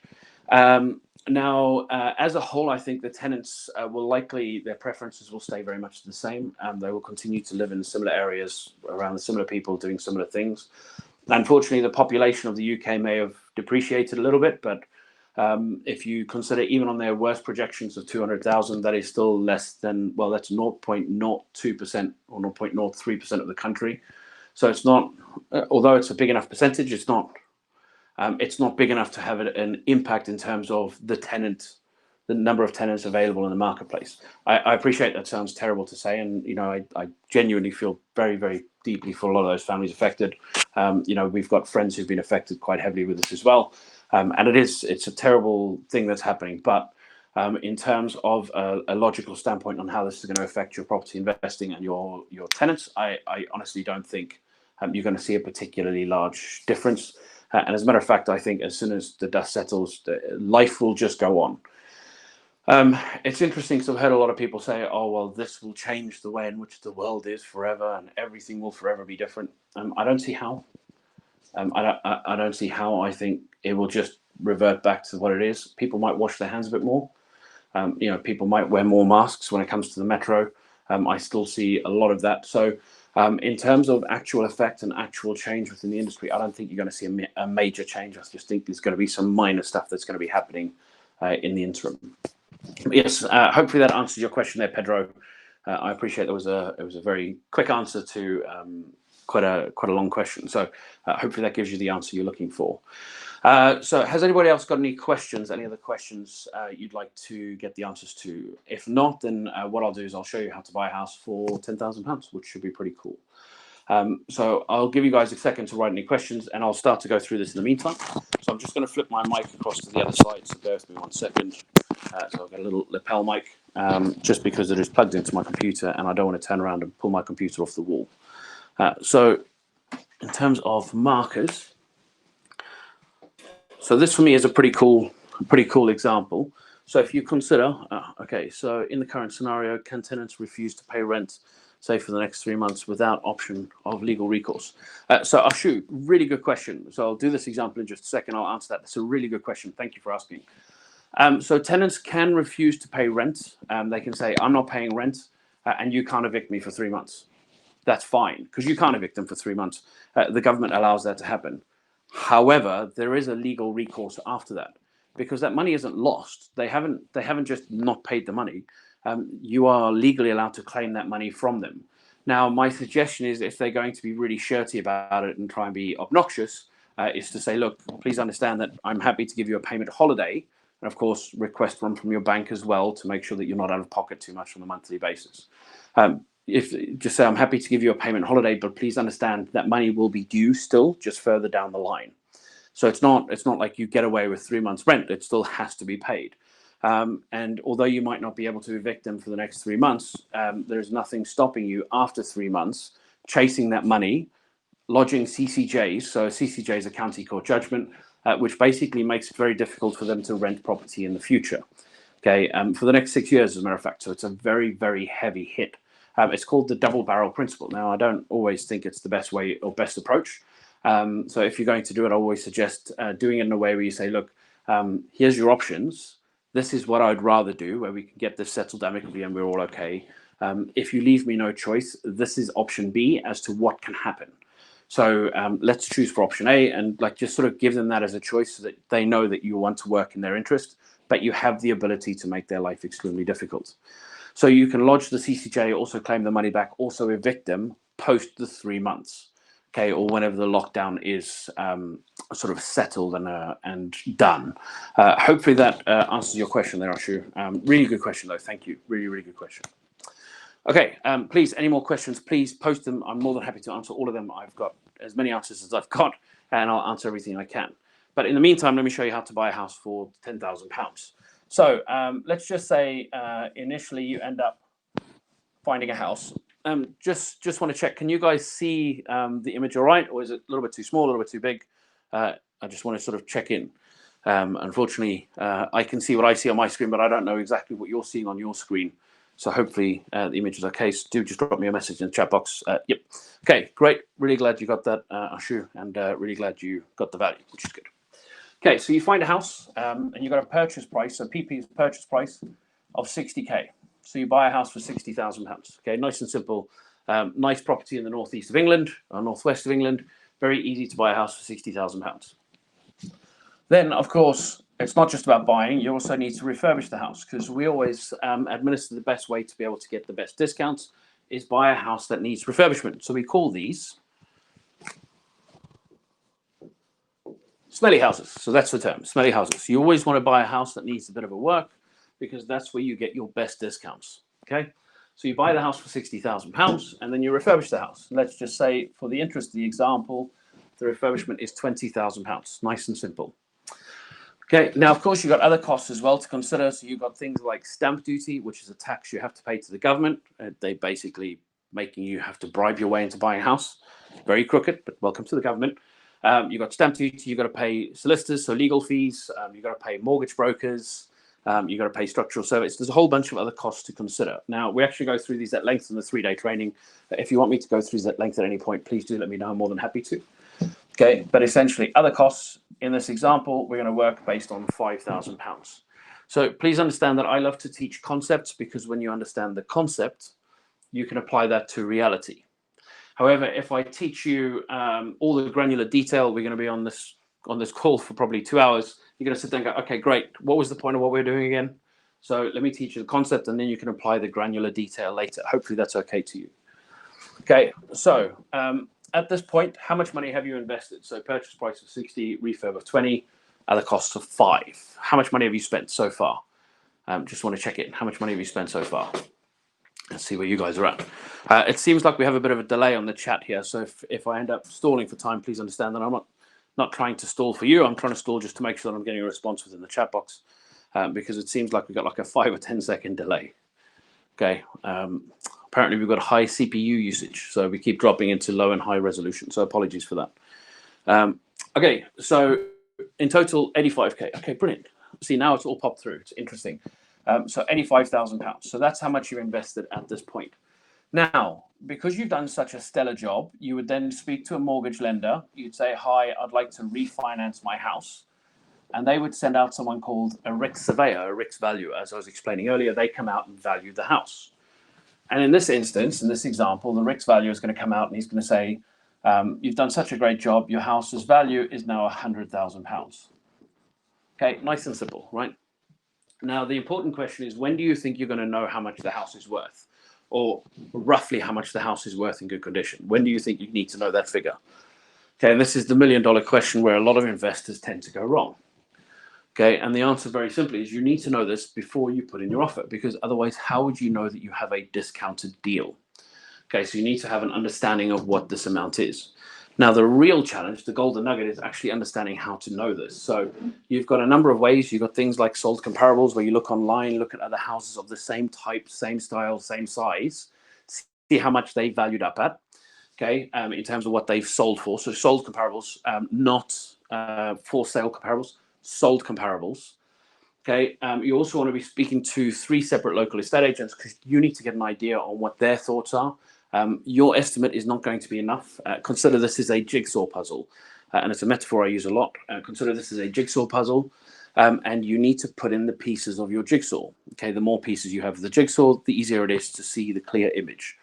Now, as a whole, I think the tenants will likely, their preferences will stay very much the same. They will continue to live in similar areas around the similar people doing similar things. Unfortunately, the population of the UK may have depreciated a little bit, but if you consider even on their worst projections of 200,000, that is still less than, well, that's 0.02% or 0.03% of the country. So it's not, although it's a big enough percentage, it's not big enough to have an impact in terms of the number of tenants available in the marketplace. I appreciate that sounds terrible to say, and I genuinely feel very, very deeply for a lot of those families affected. We've got friends who've been affected quite heavily with this as well, and it's a terrible thing that's happening. But in terms of a logical standpoint on how this is going to affect your property investing and your tenants, I honestly don't think you're going to see a particularly large difference. And as a matter of fact, I think as soon as the dust settles, life will just go on. It's interesting because I've heard a lot of people say, "Oh, well, this will change the way in which the world is forever, and everything will forever be different." I don't see how. I don't see how. I think it will just revert back to what it is. People might wash their hands a bit more. People might wear more masks when it comes to the metro. I still see a lot of that. So, in terms of actual effect and actual change within the industry, I don't think you're going to see a major change. I just think there's going to be some minor stuff that's going to be happening in the interim. Yes, hopefully that answers your question there, Pedro. I appreciate it was a very quick answer to quite a long question. So hopefully that gives you the answer you're looking for. So has anybody else got any questions? Any other questions you'd like to get the answers to? If not, then what I'll do is I'll show you how to buy a house for £10,000, which should be pretty cool. So I'll give you guys a second to write any questions, and I'll start to go through this in the meantime. So I'm just going to flip my mic across to the other side. So bear with me 1 second. So I've got a little lapel mic, just because it is plugged into my computer, and I don't want to turn around and pull my computer off the wall. So in terms of markers, so this for me is a pretty cool example. So if you consider, okay, so in the current scenario, can tenants refuse to pay rent, say for the next 3 months, without option of legal recourse? So Ashu, really good question. So I'll do this example in just a second. I'll answer that. That's a really good question. Thank you for asking. So tenants can refuse to pay rent. They can say, I'm not paying rent, and you can't evict me for 3 months. That's fine, because you can't evict them for 3 months. The government allows that to happen. However, there is a legal recourse after that, because that money isn't lost. They haven't just not paid the money. You are legally allowed to claim that money from them. Now, my suggestion is, if they're going to be really shirty about it and try and be obnoxious, is to say, look, please understand that I'm happy to give you a payment holiday, and of course, request one from your bank as well to make sure that you're not out of pocket too much on a monthly basis. If just say, I'm happy to give you a payment holiday, but please understand that money will be due still, just further down the line. So it's not like you get away with 3 months rent. It still has to be paid. And although you might not be able to evict them for the next 3 months, there's nothing stopping you after 3 months chasing that money, lodging CCJs. So a CCJ is a county court judgment, which basically makes it very difficult for them to rent property in the future. Okay, for the next 6 years, as a matter of fact. So it's a very, very heavy hit. It's called the double barrel principle. Now, I don't always think it's the best way or best approach. So if you're going to do it, I always suggest doing it in a way where you say, look, here's your options. This is what I'd rather do, where we can get this settled amicably and we're all okay. If you leave me no choice, this is option B as to what can happen. So let's choose for option A, and just sort of give them that as a choice, so that they know that you want to work in their interest, but you have the ability to make their life extremely difficult. So you can lodge the CCJ, also claim the money back, also evict them post the 3 months, okay, or whenever the lockdown is sort of settled and done. Hopefully that answers your question there, Ashu. Really good question, though. Thank you. Really, really good question. Okay, please, any more questions, please post them. I'm more than happy to answer all of them. I've got as many answers as I've got, and I'll answer everything I can. But in the meantime, let me show you how to buy a house for £10,000. So let's just say initially you end up finding a house. Just want to check, can you guys see the image all right, or is it a little bit too small, a little bit too big? I just want to sort of check in. Unfortunately, I can see what I see on my screen, but I don't know exactly what you're seeing on your screen. So hopefully the image is okay. So do just drop me a message in the chat box. Yep. Okay, great. Really glad you got that, Ashu, and really glad you got the value, which is good. Okay, so you find a house and you've got a purchase price, so PP's purchase price of 60k. So you buy a house for £60,000. Okay, nice and simple. Nice property in the northeast of England, or northwest of England. Very easy to buy a house for £60,000. Then, of course, it's not just about buying. You also need to refurbish the house, because we always administer the best way to be able to get the best discounts is buy a house that needs refurbishment. So we call these smelly houses. So that's the term, smelly houses. You always want to buy a house that needs a bit of a work, because that's where you get your best discounts. Okay, so you buy the house for £60,000 and then you refurbish the house. Let's just say, for the interest of the example, the refurbishment is £20,000. Nice and simple. Okay, now of course you've got other costs as well to consider. So you've got things like stamp duty, which is a tax you have to pay to the government. They basically making you have to bribe your way into buying a house. Very crooked, but welcome to the government. You've got stamp duty. You've got to pay solicitors, so legal fees. You've got to pay mortgage brokers. You've got to pay structural service. There's a whole bunch of other costs to consider. Now, we actually go through these at length in the 3-day training. If you want me to go through these at length at any point, please do let me know. I'm more than happy to. Okay, but essentially, other costs in this example, we're going to work based on £5,000. So please understand that I love to teach concepts, because when you understand the concept, you can apply that to reality. However, if I teach you all the granular detail, we're going to be on this call for probably 2 hours. You're going to sit there and go, okay, great. What was the point of what we're doing again? So let me teach you the concept, and then you can apply the granular detail later. Hopefully that's okay to you. Okay, so at this point, how much money have you invested? So purchase price of 60, refurb of 20, other costs of 5. How much money have you spent so far? Just want to check it. How much money have you spent so far? Let's see where you guys are at. It seems like we have a bit of a delay on the chat here. So if I end up stalling for time, please understand that I'm not trying to stall for you. I'm trying to stall just to make sure that I'm getting a response within the chat box, because it seems like we've got like a 5 or 10 second delay. Okay. Apparently we've got high CPU usage, so we keep dropping into low and high resolution. So apologies for that. Okay, so in total, 85K. Okay, brilliant. See, now it's all popped through. It's interesting. So £85,000. So that's how much you invested at this point. Now, because you've done such a stellar job, you would then speak to a mortgage lender. You'd say, hi, I'd like to refinance my house. And they would send out someone called a RICS surveyor, a RICS valuer. As I was explaining earlier, they come out and value the house. And in this instance, in this example, the RICS valuer is going to come out and he's going to say, you've done such a great job. Your house's value is now £100,000. Okay, nice and simple, right? Now, the important question is, when do you think you're going to know how much the house is worth, or roughly how much the house is worth in good condition? When do you think you need to know that figure? Okay, and this is the million-dollar question where a lot of investors tend to go wrong. Okay, and the answer very simply is you need to know this before you put in your offer, because otherwise, how would you know that you have a discounted deal? Okay, so you need to have an understanding of what this amount is. Now, the real challenge, the golden nugget, is actually understanding how to know this. So you've got a number of ways. You've got things like sold comparables, where you look online, look at other houses of the same type, same style, same size, see how much they valued up at, okay, in terms of what they've sold for. So sold comparables, not for sale comparables, sold comparables. Okay, you also want to be speaking to 3 separate local estate agents, because you need to get an idea on what their thoughts are. Your estimate is not going to be enough. Consider this is a jigsaw puzzle, and it's a metaphor I use a lot. Consider this is a jigsaw puzzle, and you need to put in the pieces of your jigsaw. Okay, the more pieces you have of the jigsaw, the easier it is to see the clear image.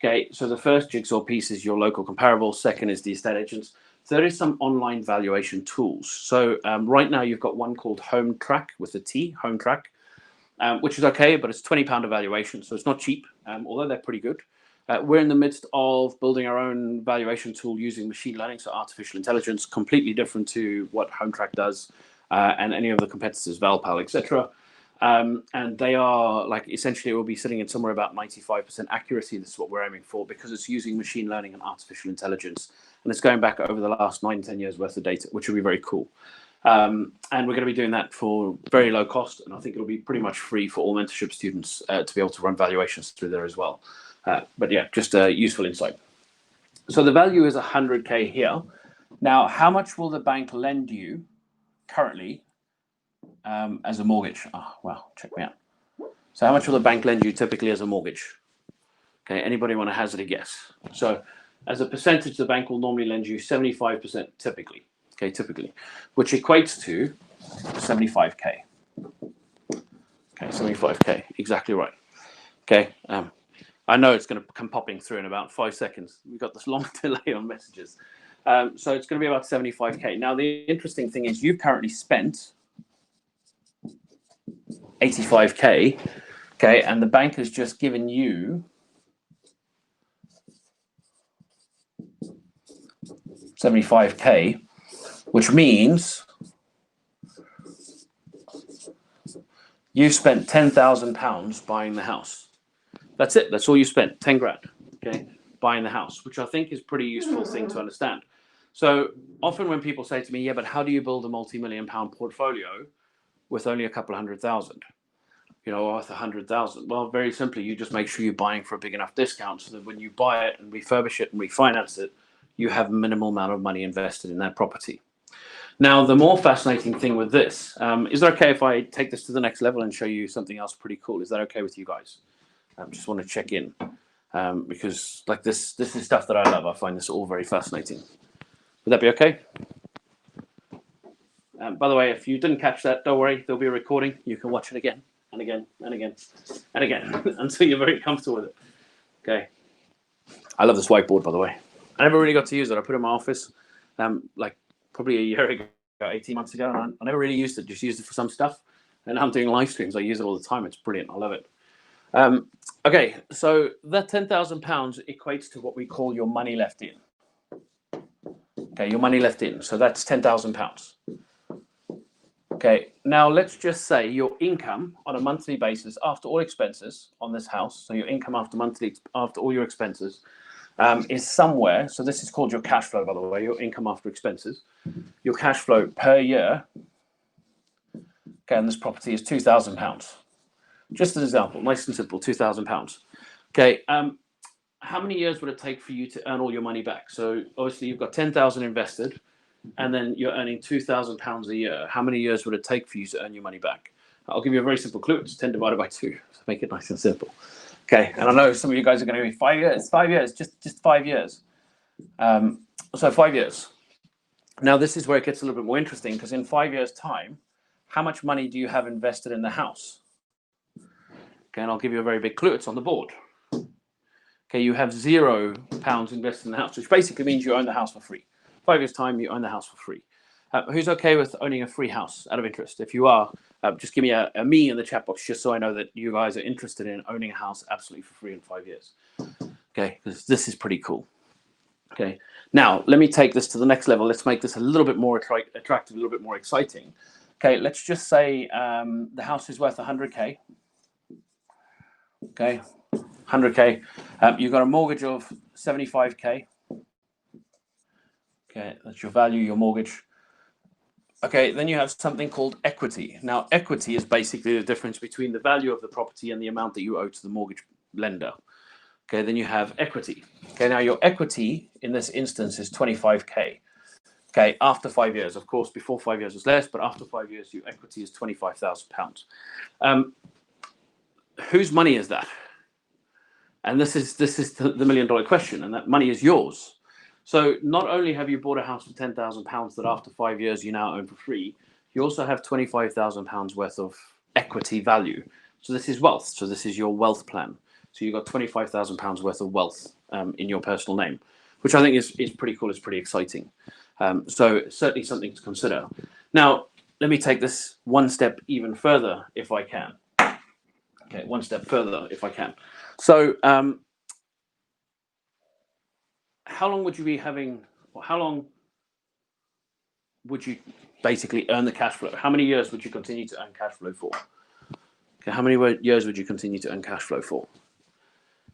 Okay, so the first jigsaw piece is your local comparable. Second is the estate agents. Third is some online valuation tools. So right now you've got one called Home Track with a T, Home Track, which is okay, but it's £20 evaluation, so it's not cheap, although they're pretty good. We're in the midst of building our own valuation tool using machine learning, so artificial intelligence, completely different to what HomeTrack does and any of the competitors, Valpal, etc. And they are like, essentially it will be sitting in somewhere about 95% accuracy. This is what we're aiming for, because it's using machine learning and artificial intelligence. And it's going back over the last 9-10 years worth of data, which will be very cool. And we're going to be doing that for very low cost. And I think it'll be pretty much free for all mentorship students to be able to run valuations through there as well. But yeah, just a useful insight. So the value is 100K here. Now, how much will the bank lend you currently as a mortgage? Oh, wow, check me out. So how much will the bank lend you typically as a mortgage? Okay, anybody want to hazard a guess? So as a percentage, the bank will normally lend you 75% typically. Okay, typically, which equates to 75K. Okay, 75K, exactly right. Okay, I know it's going to come popping through in about 5 seconds. We've got this long delay on messages. So it's going to be about 75K. Now, the interesting thing is you've currently spent 85K, okay, and the bank has just given you 75K, which means you spent £10,000 buying the house. That's it. That's all you spent, 10 grand, okay, buying the house, which I think is a pretty useful thing to understand. So often when people say to me, yeah, but how do you build a multi-million-pound portfolio with only a couple of 100,000, you know, worth 100,000? Well, very simply, you just make sure you're buying for a big enough discount so that when you buy it and refurbish it and refinance it, you have a minimal amount of money invested in that property. Now, the more fascinating thing with this, is it okay if I take this to the next level and show you something else pretty cool? Is that okay with you guys? Just want to check in, because like this is stuff that I love. I find this all very fascinating. Would that be okay? By the way, if you didn't catch that, don't worry. There'll be a recording. You can watch it again and again and again and again until you're very comfortable with it. Okay. I love this whiteboard, by the way. I never really got to use it. I put it in my office, like probably a year ago, 18 months ago, and I never really used it. Just used it for some stuff. And now I'm doing live streams. I use it all the time. It's brilliant. I love it. Okay, so that £10,000 equates to what we call your money left in. Okay, your money left in. So that's £10,000. Okay, now let's just say your income on a monthly basis after all expenses on this house, so your income after all your expenses, is somewhere, so this is called your cash flow, by the way, your income after expenses. Your cash flow per year, okay, and this property is £2,000. Just as an example, nice and simple, £2,000. Okay, how many years would it take for you to earn all your money back? So obviously you've got 10,000 invested, and then you're earning £2,000 a year. How many years would it take for you to earn your money back? I'll give you a very simple clue. It's 10 divided by 2, to make it nice and simple. Okay, and I know some of you guys are going to be 5 years, just 5 years. So 5 years. Now this is where it gets a little bit more interesting, because in 5 years' time, how much money do you have invested in the house? Okay, and I'll give you a very big clue. It's on the board. Okay, you have £0 invested in the house, which basically means you own the house for free. 5 years' time, you own the house for free. Who's okay with owning a free house out of interest? If you are, just give me a me in the chat box, just so I know that you guys are interested in owning a house absolutely for free in 5 years. Okay, because this is pretty cool. Okay, now let me take this to the next level. Let's make this a little bit more attractive, a little bit more exciting. Okay, let's just say the house is worth 100K. Okay, 100K. You've got a mortgage of 75K. Okay, that's your value, your mortgage. Okay, then you have something called equity. Now, equity is basically the difference between the value of the property and the amount that you owe to the mortgage lender. Okay, then you have equity. Okay, now your equity in this instance is 25K. Okay, after 5 years, of course, before 5 years was less, but after 5 years, your equity is £25,000. Whose money is that? And this is the $1 million question, and that money is yours. So not only have you bought a house for £10,000 that after 5 years you now own for free, you also have £25,000 worth of equity value. So this is wealth. So this is your wealth plan. So you've got £25,000 worth of wealth in your personal name, which I think is pretty cool. It's pretty exciting. So certainly something to consider. Now, let me take this one step even further, if I can. Okay, one step further, if I can. So how long would you be having, or how long would you basically earn the cash flow? How many years would you continue to earn cash flow for? Okay, how many years would you continue to earn cash flow for?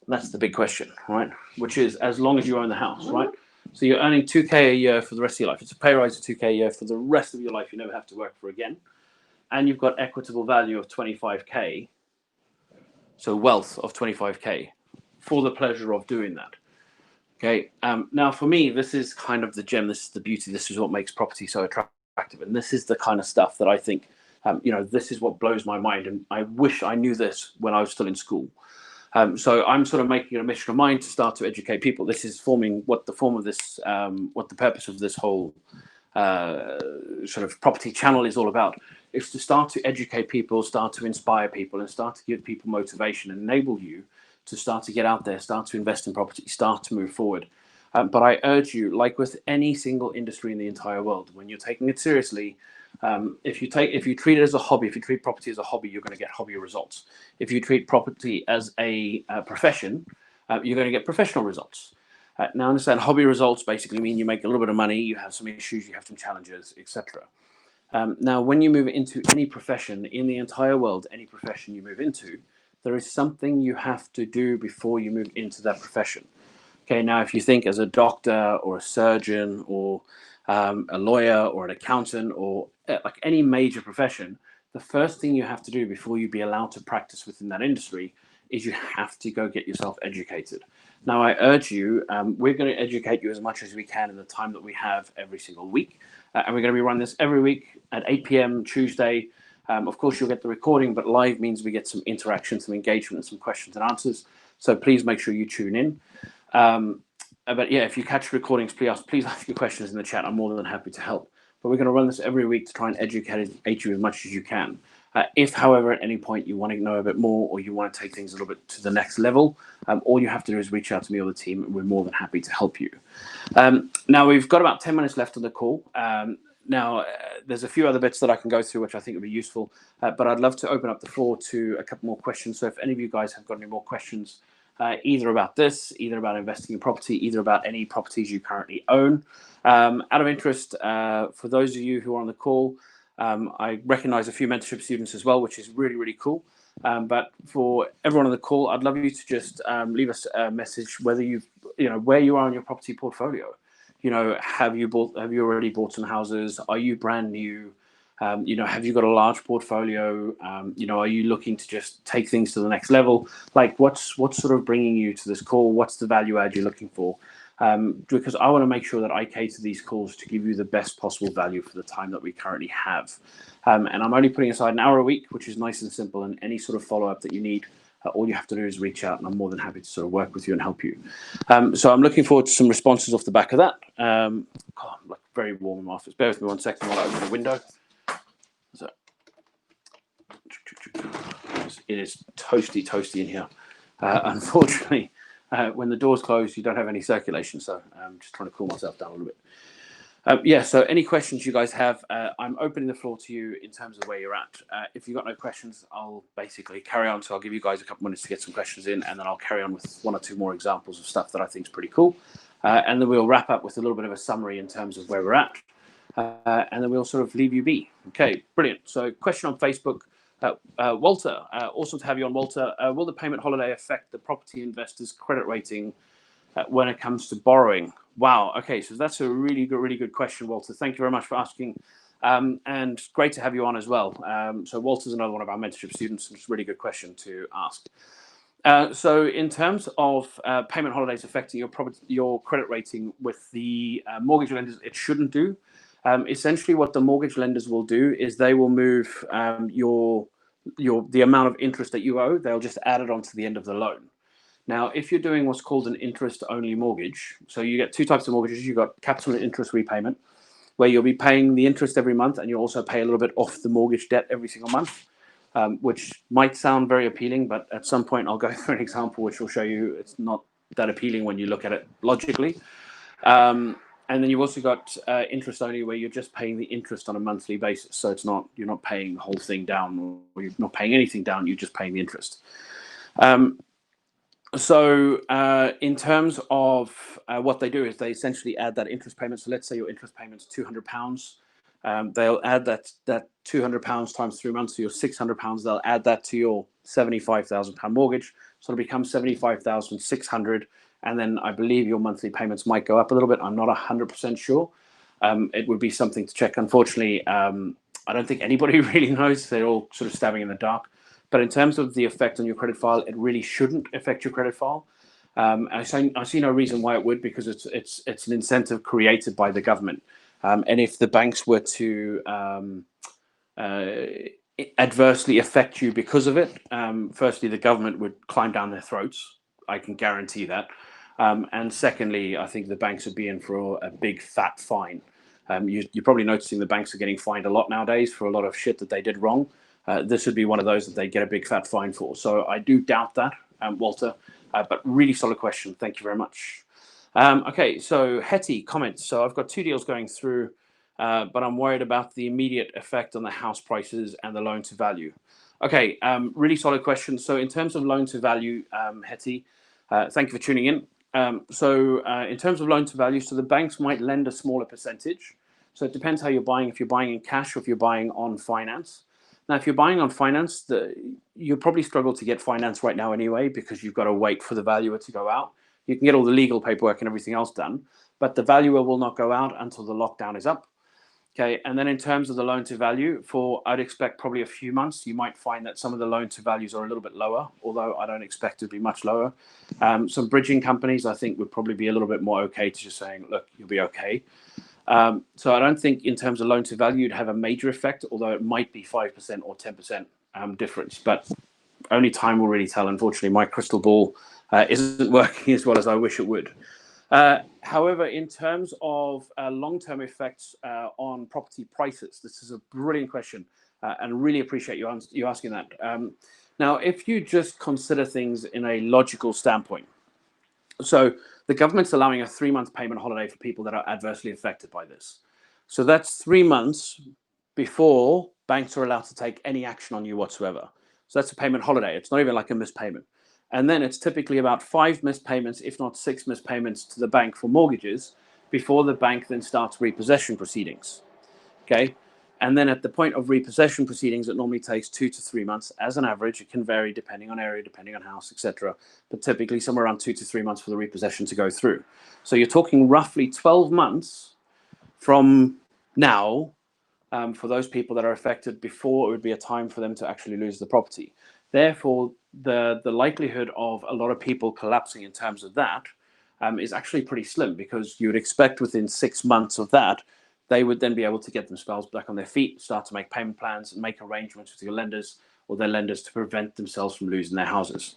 And that's the big question, right? Which is as long as you own the house, right? So you're earning 2K a year for the rest of your life. It's a pay rise of 2K a year for the rest of your life. You never have to work for again. And you've got equitable value of 25K. So wealth of 25K for the pleasure of doing that. Okay. Now for me, this is kind of the gem. This is the beauty. This is what makes property so attractive. And this is the kind of stuff that I think, this is what blows my mind. And I wish I knew this when I was still in school. So I'm sort of making it a mission of mine to start to educate people. This is forming what the purpose of this whole sort of property channel is all about. Is to start to educate people, start to inspire people, and start to give people motivation and enable you to start to get out there, start to invest in property, start to move forward. But I urge you, like with any single industry in the entire world, when you're taking it seriously, if you treat it as a hobby, if you treat property as a hobby, you're going to get hobby results. If you treat property as a profession, you're going to get professional results. Now, understand, hobby results basically mean you make a little bit of money, you have some issues, you have some challenges, etc. Now, when you move into any profession in the entire world, any profession you move into, there is something you have to do before you move into that profession. Okay, now if you think as a doctor or a surgeon or a lawyer or an accountant or like any major profession, the first thing you have to do before you be allowed to practice within that industry is you have to go get yourself educated. Now, I urge you, we're going to educate you as much as we can in the time that we have every single week. and we're going to be running this every week at 8 p.m. Tuesday. Of course, you'll get the recording, but live means we get some interaction, some engagement, and some questions and answers. So please make sure you tune in. But yeah, if you catch recordings, please ask your questions in the chat. I'm more than happy to help. But we're going to run this every week to try and educate you as much as you can. If, however, at any point you want to know a bit more or you want to take things a little bit to the next level, all you have to do is reach out to me or the team, and we're more than happy to help you. Now, we've got about 10 minutes left on the call. There's a few other bits that I can go through, which I think would be useful, but I'd love to open up the floor to a couple more questions. So if any of you guys have got any more questions, either about this, either about investing in property, either about any properties you currently own. Out of interest, for those of you who are on the call, I recognize a few mentorship students as well, which is really, really cool. But for everyone on the call, I'd love you to just leave us a message, whether where you are in your property portfolio. Have you already bought some houses? Are you brand new? Have you got a large portfolio? Are you looking to just take things to the next level? Like, what's sort of bringing you to this call? What's the value add you're looking for? Because I want to make sure that I cater these calls to give you the best possible value for the time that we currently have. And I'm only putting aside an hour a week, which is nice and simple. And any sort of follow-up that you need, all you have to do is reach out, and I'm more than happy to sort of work with you and help you. So I'm looking forward to some responses off the back of that. I'm like very warm in my office. Bear with me 1 second while I open the window. So it is toasty in here. Unfortunately, when the doors close, you don't have any circulation. So I'm just trying to cool myself down a little bit. So any questions you guys have, I'm opening the floor to you in terms of where you're at. If you've got no questions, I'll basically carry on. So I'll give you guys a couple minutes to get some questions in, and then I'll carry on with 1 or 2 more examples of stuff that I think is pretty cool. And then we'll wrap up with a little bit of a summary in terms of where we're at. And then we'll sort of leave you be. Okay, brilliant. So question on Facebook. Walter, awesome to have you on, Walter. Will the payment holiday affect the property investor's credit rating when it comes to borrowing? Wow. Okay, so that's a really good question, Walter. Thank you very much for asking. And great to have you on as well. So Walter's another one of our mentorship students, and it's a really good question to ask. So in terms of payment holidays affecting your credit rating with the mortgage lenders, it shouldn't do. Essentially, what the mortgage lenders will do is they will move the amount of interest that you owe. They'll just add it onto the end of the loan. Now, if you're doing what's called an interest-only mortgage, so you get 2 types of mortgages. You've got capital and interest repayment, where you'll be paying the interest every month, and you'll also pay a little bit off the mortgage debt every single month, which might sound very appealing, but at some point I'll go through an example which will show you it's not that appealing when you look at it logically. And then you've also got interest only, where you're just paying the interest on a monthly basis. So you're not paying the whole thing down, or you're not paying anything down. You're just paying the interest. So in terms of what they do is they essentially add that interest payment. So let's say your interest payment's £200. They'll add that £200 times 3 months, so your £600. They'll add that to your £75,000 mortgage, so it'll become £75,600. And then I believe your monthly payments might go up a little bit. I'm not 100% sure. It would be something to check. Unfortunately, I don't think anybody really knows. They're all sort of stabbing in the dark. But in terms of the effect on your credit file, it really shouldn't affect your credit file. I see no reason why it would, because it's an incentive created by the government. And if the banks were to adversely affect you because of it, firstly, the government would climb down their throats. I can guarantee that. And secondly, I think the banks would be in for a big fat fine. You're probably noticing the banks are getting fined a lot nowadays for a lot of shit that they did wrong. This would be one of those that they get a big fat fine for. So I do doubt that, Walter, but really solid question. Thank you very much. Okay, so Hetty comments. So I've got 2 deals going through, but I'm worried about the immediate effect on the house prices and the loan to value. Okay, really solid question. So in terms of loan to value, Hetty, thank you for tuning in. In terms of loan to value, so the banks might lend a smaller percentage. So it depends how you're buying, if you're buying in cash or if you're buying on finance. Now, if you're buying on finance, you'll probably struggle to get finance right now anyway, because you've got to wait for the valuer to go out. You can get all the legal paperwork and everything else done, but the valuer will not go out until the lockdown is up. Okay, and then in terms of the loan to value, I'd expect probably a few months, you might find that some of the loan to values are a little bit lower, although I don't expect it to be much lower. Some bridging companies, I think, would probably be a little bit more okay to just saying, look, you'll be okay. So I don't think in terms of loan to value you'd have a major effect, although it might be 5% or 10% difference. But only time will really tell. Unfortunately, my crystal ball isn't working as well as I wish it would. However, in terms of long-term effects on property prices, this is a brilliant question, and really appreciate you asking that. Now, if you just consider things in a logical standpoint, so the government's allowing a 3-month payment holiday for people that are adversely affected by this. So that's 3 months before banks are allowed to take any action on you whatsoever. So that's a payment holiday. It's not even like a missed payment. And then it's typically about 5 missed payments, if not 6 missed payments to the bank for mortgages before the bank then starts repossession proceedings. Okay. And then at the point of repossession proceedings, it normally takes 2 to 3 months as an average. It can vary depending on area, depending on house, etc. But typically somewhere around 2 to 3 months for the repossession to go through. So you're talking roughly 12 months from now for those people that are affected before it would be a time for them to actually lose the property. Therefore, the likelihood of a lot of people collapsing in terms of that is actually pretty slim, because you would expect within 6 months of that, they would then be able to get themselves back on their feet, start to make payment plans and make arrangements with your lenders or their lenders to prevent themselves from losing their houses.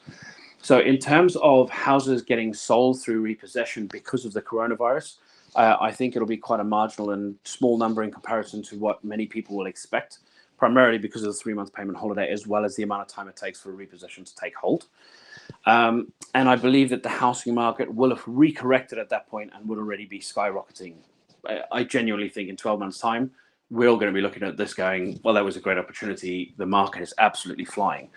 So in terms of houses getting sold through repossession because of the coronavirus, I think it'll be quite a marginal and small number in comparison to what many people will expect, primarily because of the 3-month payment holiday, as well as the amount of time it takes for a repossession to take hold. And I believe that the housing market will have recorrected at that point and would already be skyrocketing. I genuinely think in 12 months' time, we're all going to be looking at this going, well, that was a great opportunity. The market is absolutely flying.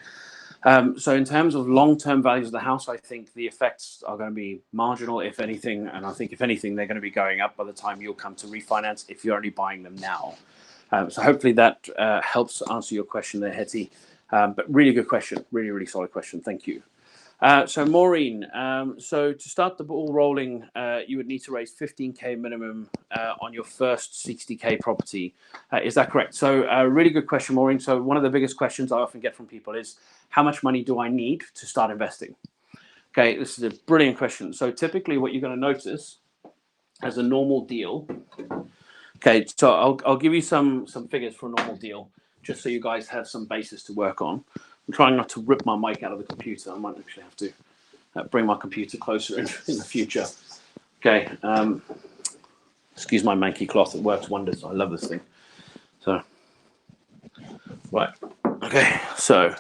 So in terms of long-term values of the house, I think the effects are going to be marginal, if anything. And I think, if anything, they're going to be going up by the time you'll come to refinance if you're only buying them now. So hopefully that helps answer your question there, Hetty. But really good question. Really, really solid question. Thank you. So Maureen, so to start the ball rolling, you would need to raise 15K minimum on your first 60K property. Is that correct? So really good question, Maureen. So one of the biggest questions I often get from people is, how much money do I need to start investing? Okay, this is a brilliant question. So typically what you're going to notice as a normal deal, okay, so I'll give you some figures for a normal deal, just so you guys have some basis to work on. I'm trying not to rip my mic out of the computer. I might actually have to bring my computer closer in the future. Okay. Excuse my manky cloth. It works wonders. I love this thing. So, right. Okay. So,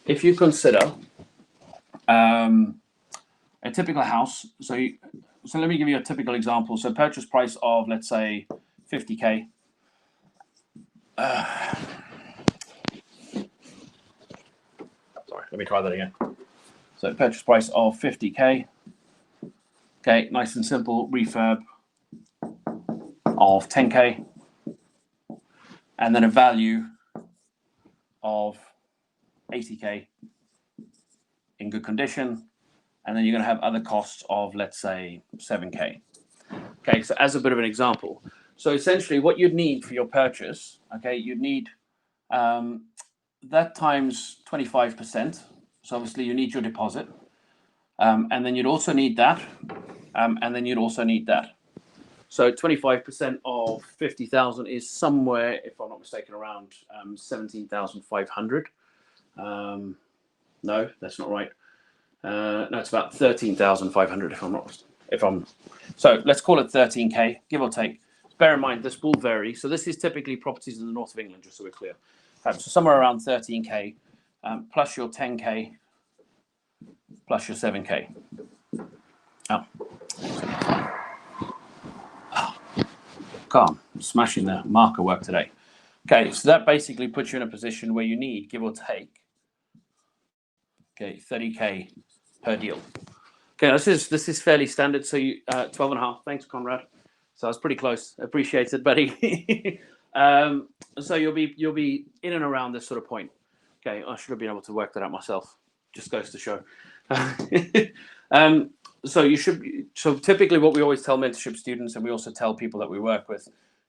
if you consider a typical house, so let me give you a typical example. So, purchase price of, let's say, 50K. Let me try that again. So purchase price of 50K. Okay, nice and simple. Refurb of 10K. And then a value of 80K in good condition. And then you're going to have other costs of, let's say, 7K. Okay, so as a bit of an example. So essentially what you'd need for your purchase, okay, you'd need that times 25%. So obviously you need your deposit, and then you'd also need that, and then you'd also need that. So 25% of 50,000 is somewhere, if I'm not mistaken, around 17,500. No, that's not right. No, it's about 13,500 so let's call it 13K, give or take. Bear in mind, this will vary. So this is typically properties in the north of England, just so we're clear. So somewhere around 13K, plus your 10K, plus your 7K. Oh. Calm, smashing the marker work today. Okay, so that basically puts you in a position where you need, give or take, okay, 30K per deal. Okay, this is fairly standard. So you 12.5. Thanks, Conrad. So I was pretty close. Appreciate it, buddy. So you'll be in and around this sort of point. Okay, I should have been able to work that out myself. Just goes to show. So typically what we always tell mentorship students, and we also tell people that we work with,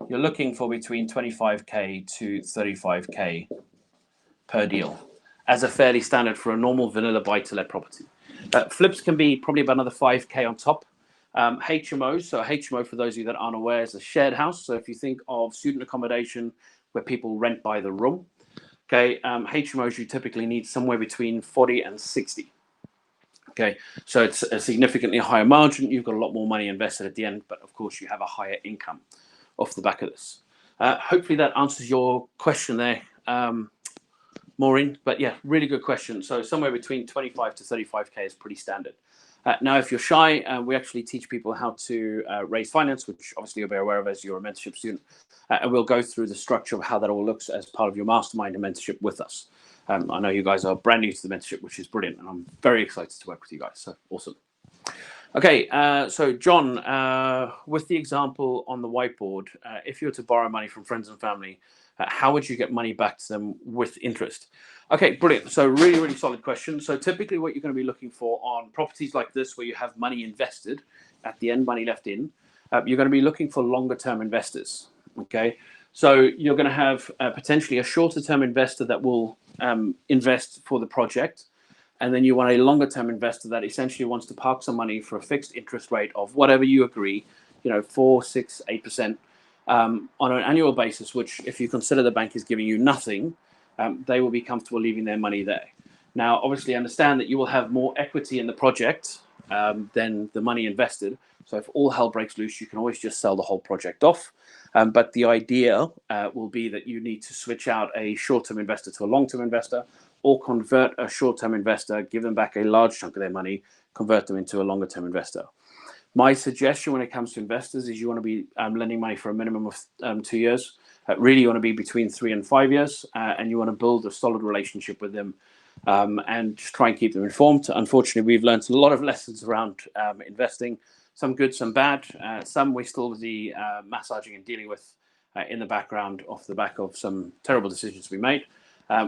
you're looking for between 25K to 35K per deal as a fairly standard for a normal vanilla buy-to-let property. Flips can be probably about another 5K on top. HMOs, so HMO, for those of you that aren't aware, is a shared house. So if you think of student accommodation where people rent by the room, okay, HMOs, you typically need somewhere between 40 and 60. Okay, so it's a significantly higher margin. You've got a lot more money invested at the end, but of course you have a higher income off the back of this. Hopefully that answers your question there, Maureen. But yeah, really good question. So somewhere between 25 to 35K is pretty standard. Now, if you're shy, we actually teach people how to raise finance, which obviously you'll be aware of as you're a mentorship student. And we'll go through the structure of how that all looks as part of your mastermind and mentorship with us. I know you guys are brand new to the mentorship, which is brilliant. And I'm very excited to work with you guys. So awesome. Okay, so John, with the example on the whiteboard, if you were to borrow money from friends and family, how would you get money back to them with interest? Okay, brilliant. So really, really solid question. So typically what you're going to be looking for on properties like this, where you have money invested at the end, money left in, you're going to be looking for longer term investors. Okay, so you're going to have potentially a shorter term investor that will invest for the project. And then you want a longer term investor that essentially wants to park some money for a fixed interest rate of whatever you agree, 4, 6, 8%. On an annual basis, which if you consider the bank is giving you nothing, they will be comfortable leaving their money there. Now, obviously, understand that you will have more equity in the project than the money invested. So if all hell breaks loose, you can always just sell the whole project off. But the idea will be that you need to switch out a short-term investor to a long-term investor, or convert a short-term investor, give them back a large chunk of their money, convert them into a longer-term investor. My suggestion when it comes to investors is you want to be lending money for a minimum of 2 years. Really, you want to be between 3 and 5 years, and you want to build a solid relationship with them and just try and keep them informed. Unfortunately, we've learned a lot of lessons around investing, some good, some bad. Some we still be massaging and dealing with in the background off the back of some terrible decisions we made,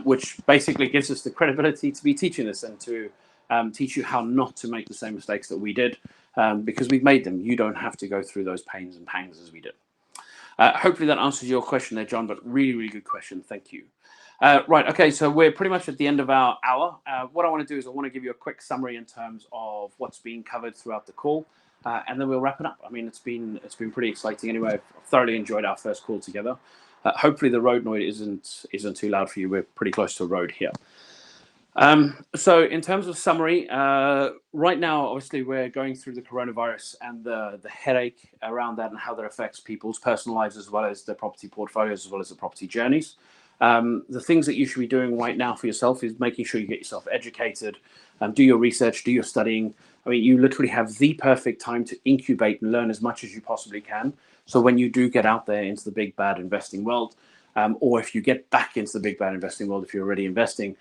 which basically gives us the credibility to be teaching this and to teach you how not to make the same mistakes that we did. Because we've made them. You don't have to go through those pains and pangs as we did. Hopefully that answers your question there, John, but really, really good question. Thank you. Right, okay, so we're pretty much at the end of our hour. What I want to do is I want to give you a quick summary in terms of what's being covered throughout the call, and then we'll wrap it up. I mean, it's been pretty exciting anyway. I've thoroughly enjoyed our first call together. Hopefully the road noise isn't too loud for you. We're pretty close to a road here. So in terms of summary, right now, obviously, we're going through the coronavirus and the headache around that and how that affects people's personal lives as well as their property portfolios, as well as the property journeys. The things that you should be doing right now for yourself is making sure you get yourself educated, do your research, do your studying. I mean, you literally have the perfect time to incubate and learn as much as you possibly can. So when you do get out there into the big, bad investing world, or if you get back into the big, bad investing world, if you're already investing,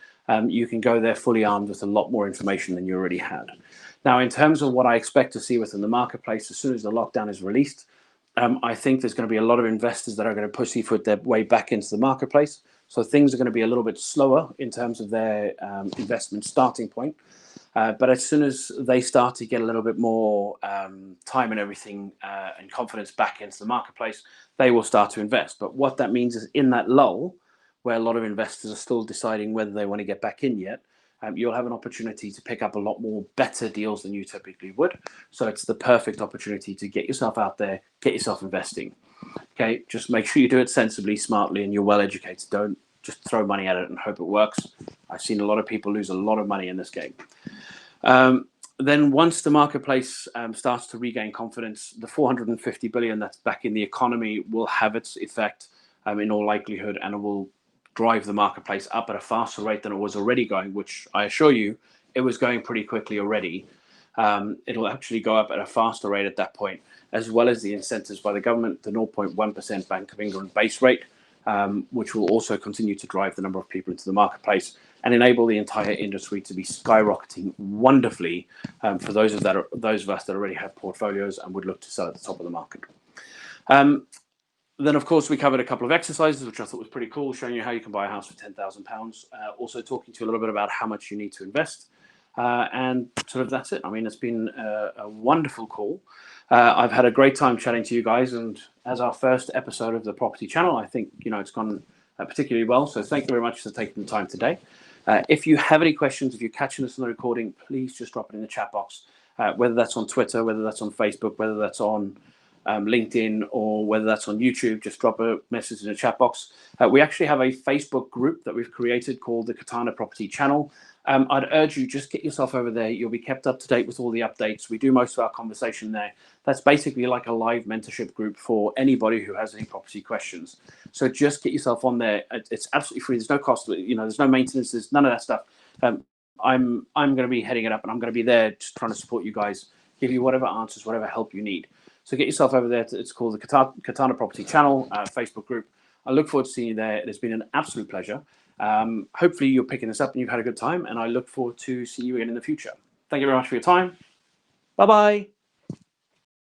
you can go there fully armed with a lot more information than you already had. Now, in terms of what I expect to see within the marketplace, as soon as the lockdown is released, I think there's going to be a lot of investors that are going to pussyfoot their way back into the marketplace. So things are going to be a little bit slower in terms of their investment starting point. But as soon as they start to get a little bit more time and everything and confidence back into the marketplace, they will start to invest. But what that means is in that lull, where a lot of investors are still deciding whether they want to get back in yet, you'll have an opportunity to pick up a lot more better deals than you typically would. So it's the perfect opportunity to get yourself out there, get yourself investing. Okay, just make sure you do it sensibly, smartly, and you're well educated. Don't just throw money at it and hope it works. I've seen a lot of people lose a lot of money in this game. Then once the marketplace starts to regain confidence, the 450 billion that's back in the economy will have its effect in all likelihood, and it will drive the marketplace up at a faster rate than it was already going, which I assure you, it was going pretty quickly already. It'll actually go up at a faster rate at that point, as well as the incentives by the government, the 0.1% Bank of England base rate, which will also continue to drive the number of people into the marketplace and enable the entire industry to be skyrocketing wonderfully for those of us that already have portfolios and would look to sell at the top of the market. Then, of course, we covered a couple of exercises, which I thought was pretty cool, showing you how you can buy a house for £10,000. Also talking to you a little bit about how much you need to invest. And sort of that's it. I mean, it's been a wonderful call. I've had a great time chatting to you guys. And as our first episode of the property channel, I think, it's gone particularly well. So thank you very much for taking the time today. If you have any questions, if you're catching this on the recording, please just drop it in the chat box. whether that's on Twitter, whether that's on Facebook, whether that's on LinkedIn, or whether that's on YouTube, just drop a message in the chat box. We actually have a Facebook group that we've created called the Katana Property Channel. I'd urge you, just get yourself over there. You'll be kept up to date with all the updates. We do most of our conversation there. That's basically like a live mentorship group for anybody who has any property questions. So just get yourself on there. It's absolutely free. There's no cost. There's no maintenance. There's none of that stuff. I'm going to be heading it up, and I'm going to be there just trying to support you guys, give you whatever answers, whatever help you need. So get yourself over there. It's called the Katana Property Channel Facebook group. I look forward to seeing you there. It has been an absolute pleasure. Hopefully you're picking this up and you've had a good time, and I look forward to seeing you again in the future. Thank you very much for your time. Bye-bye.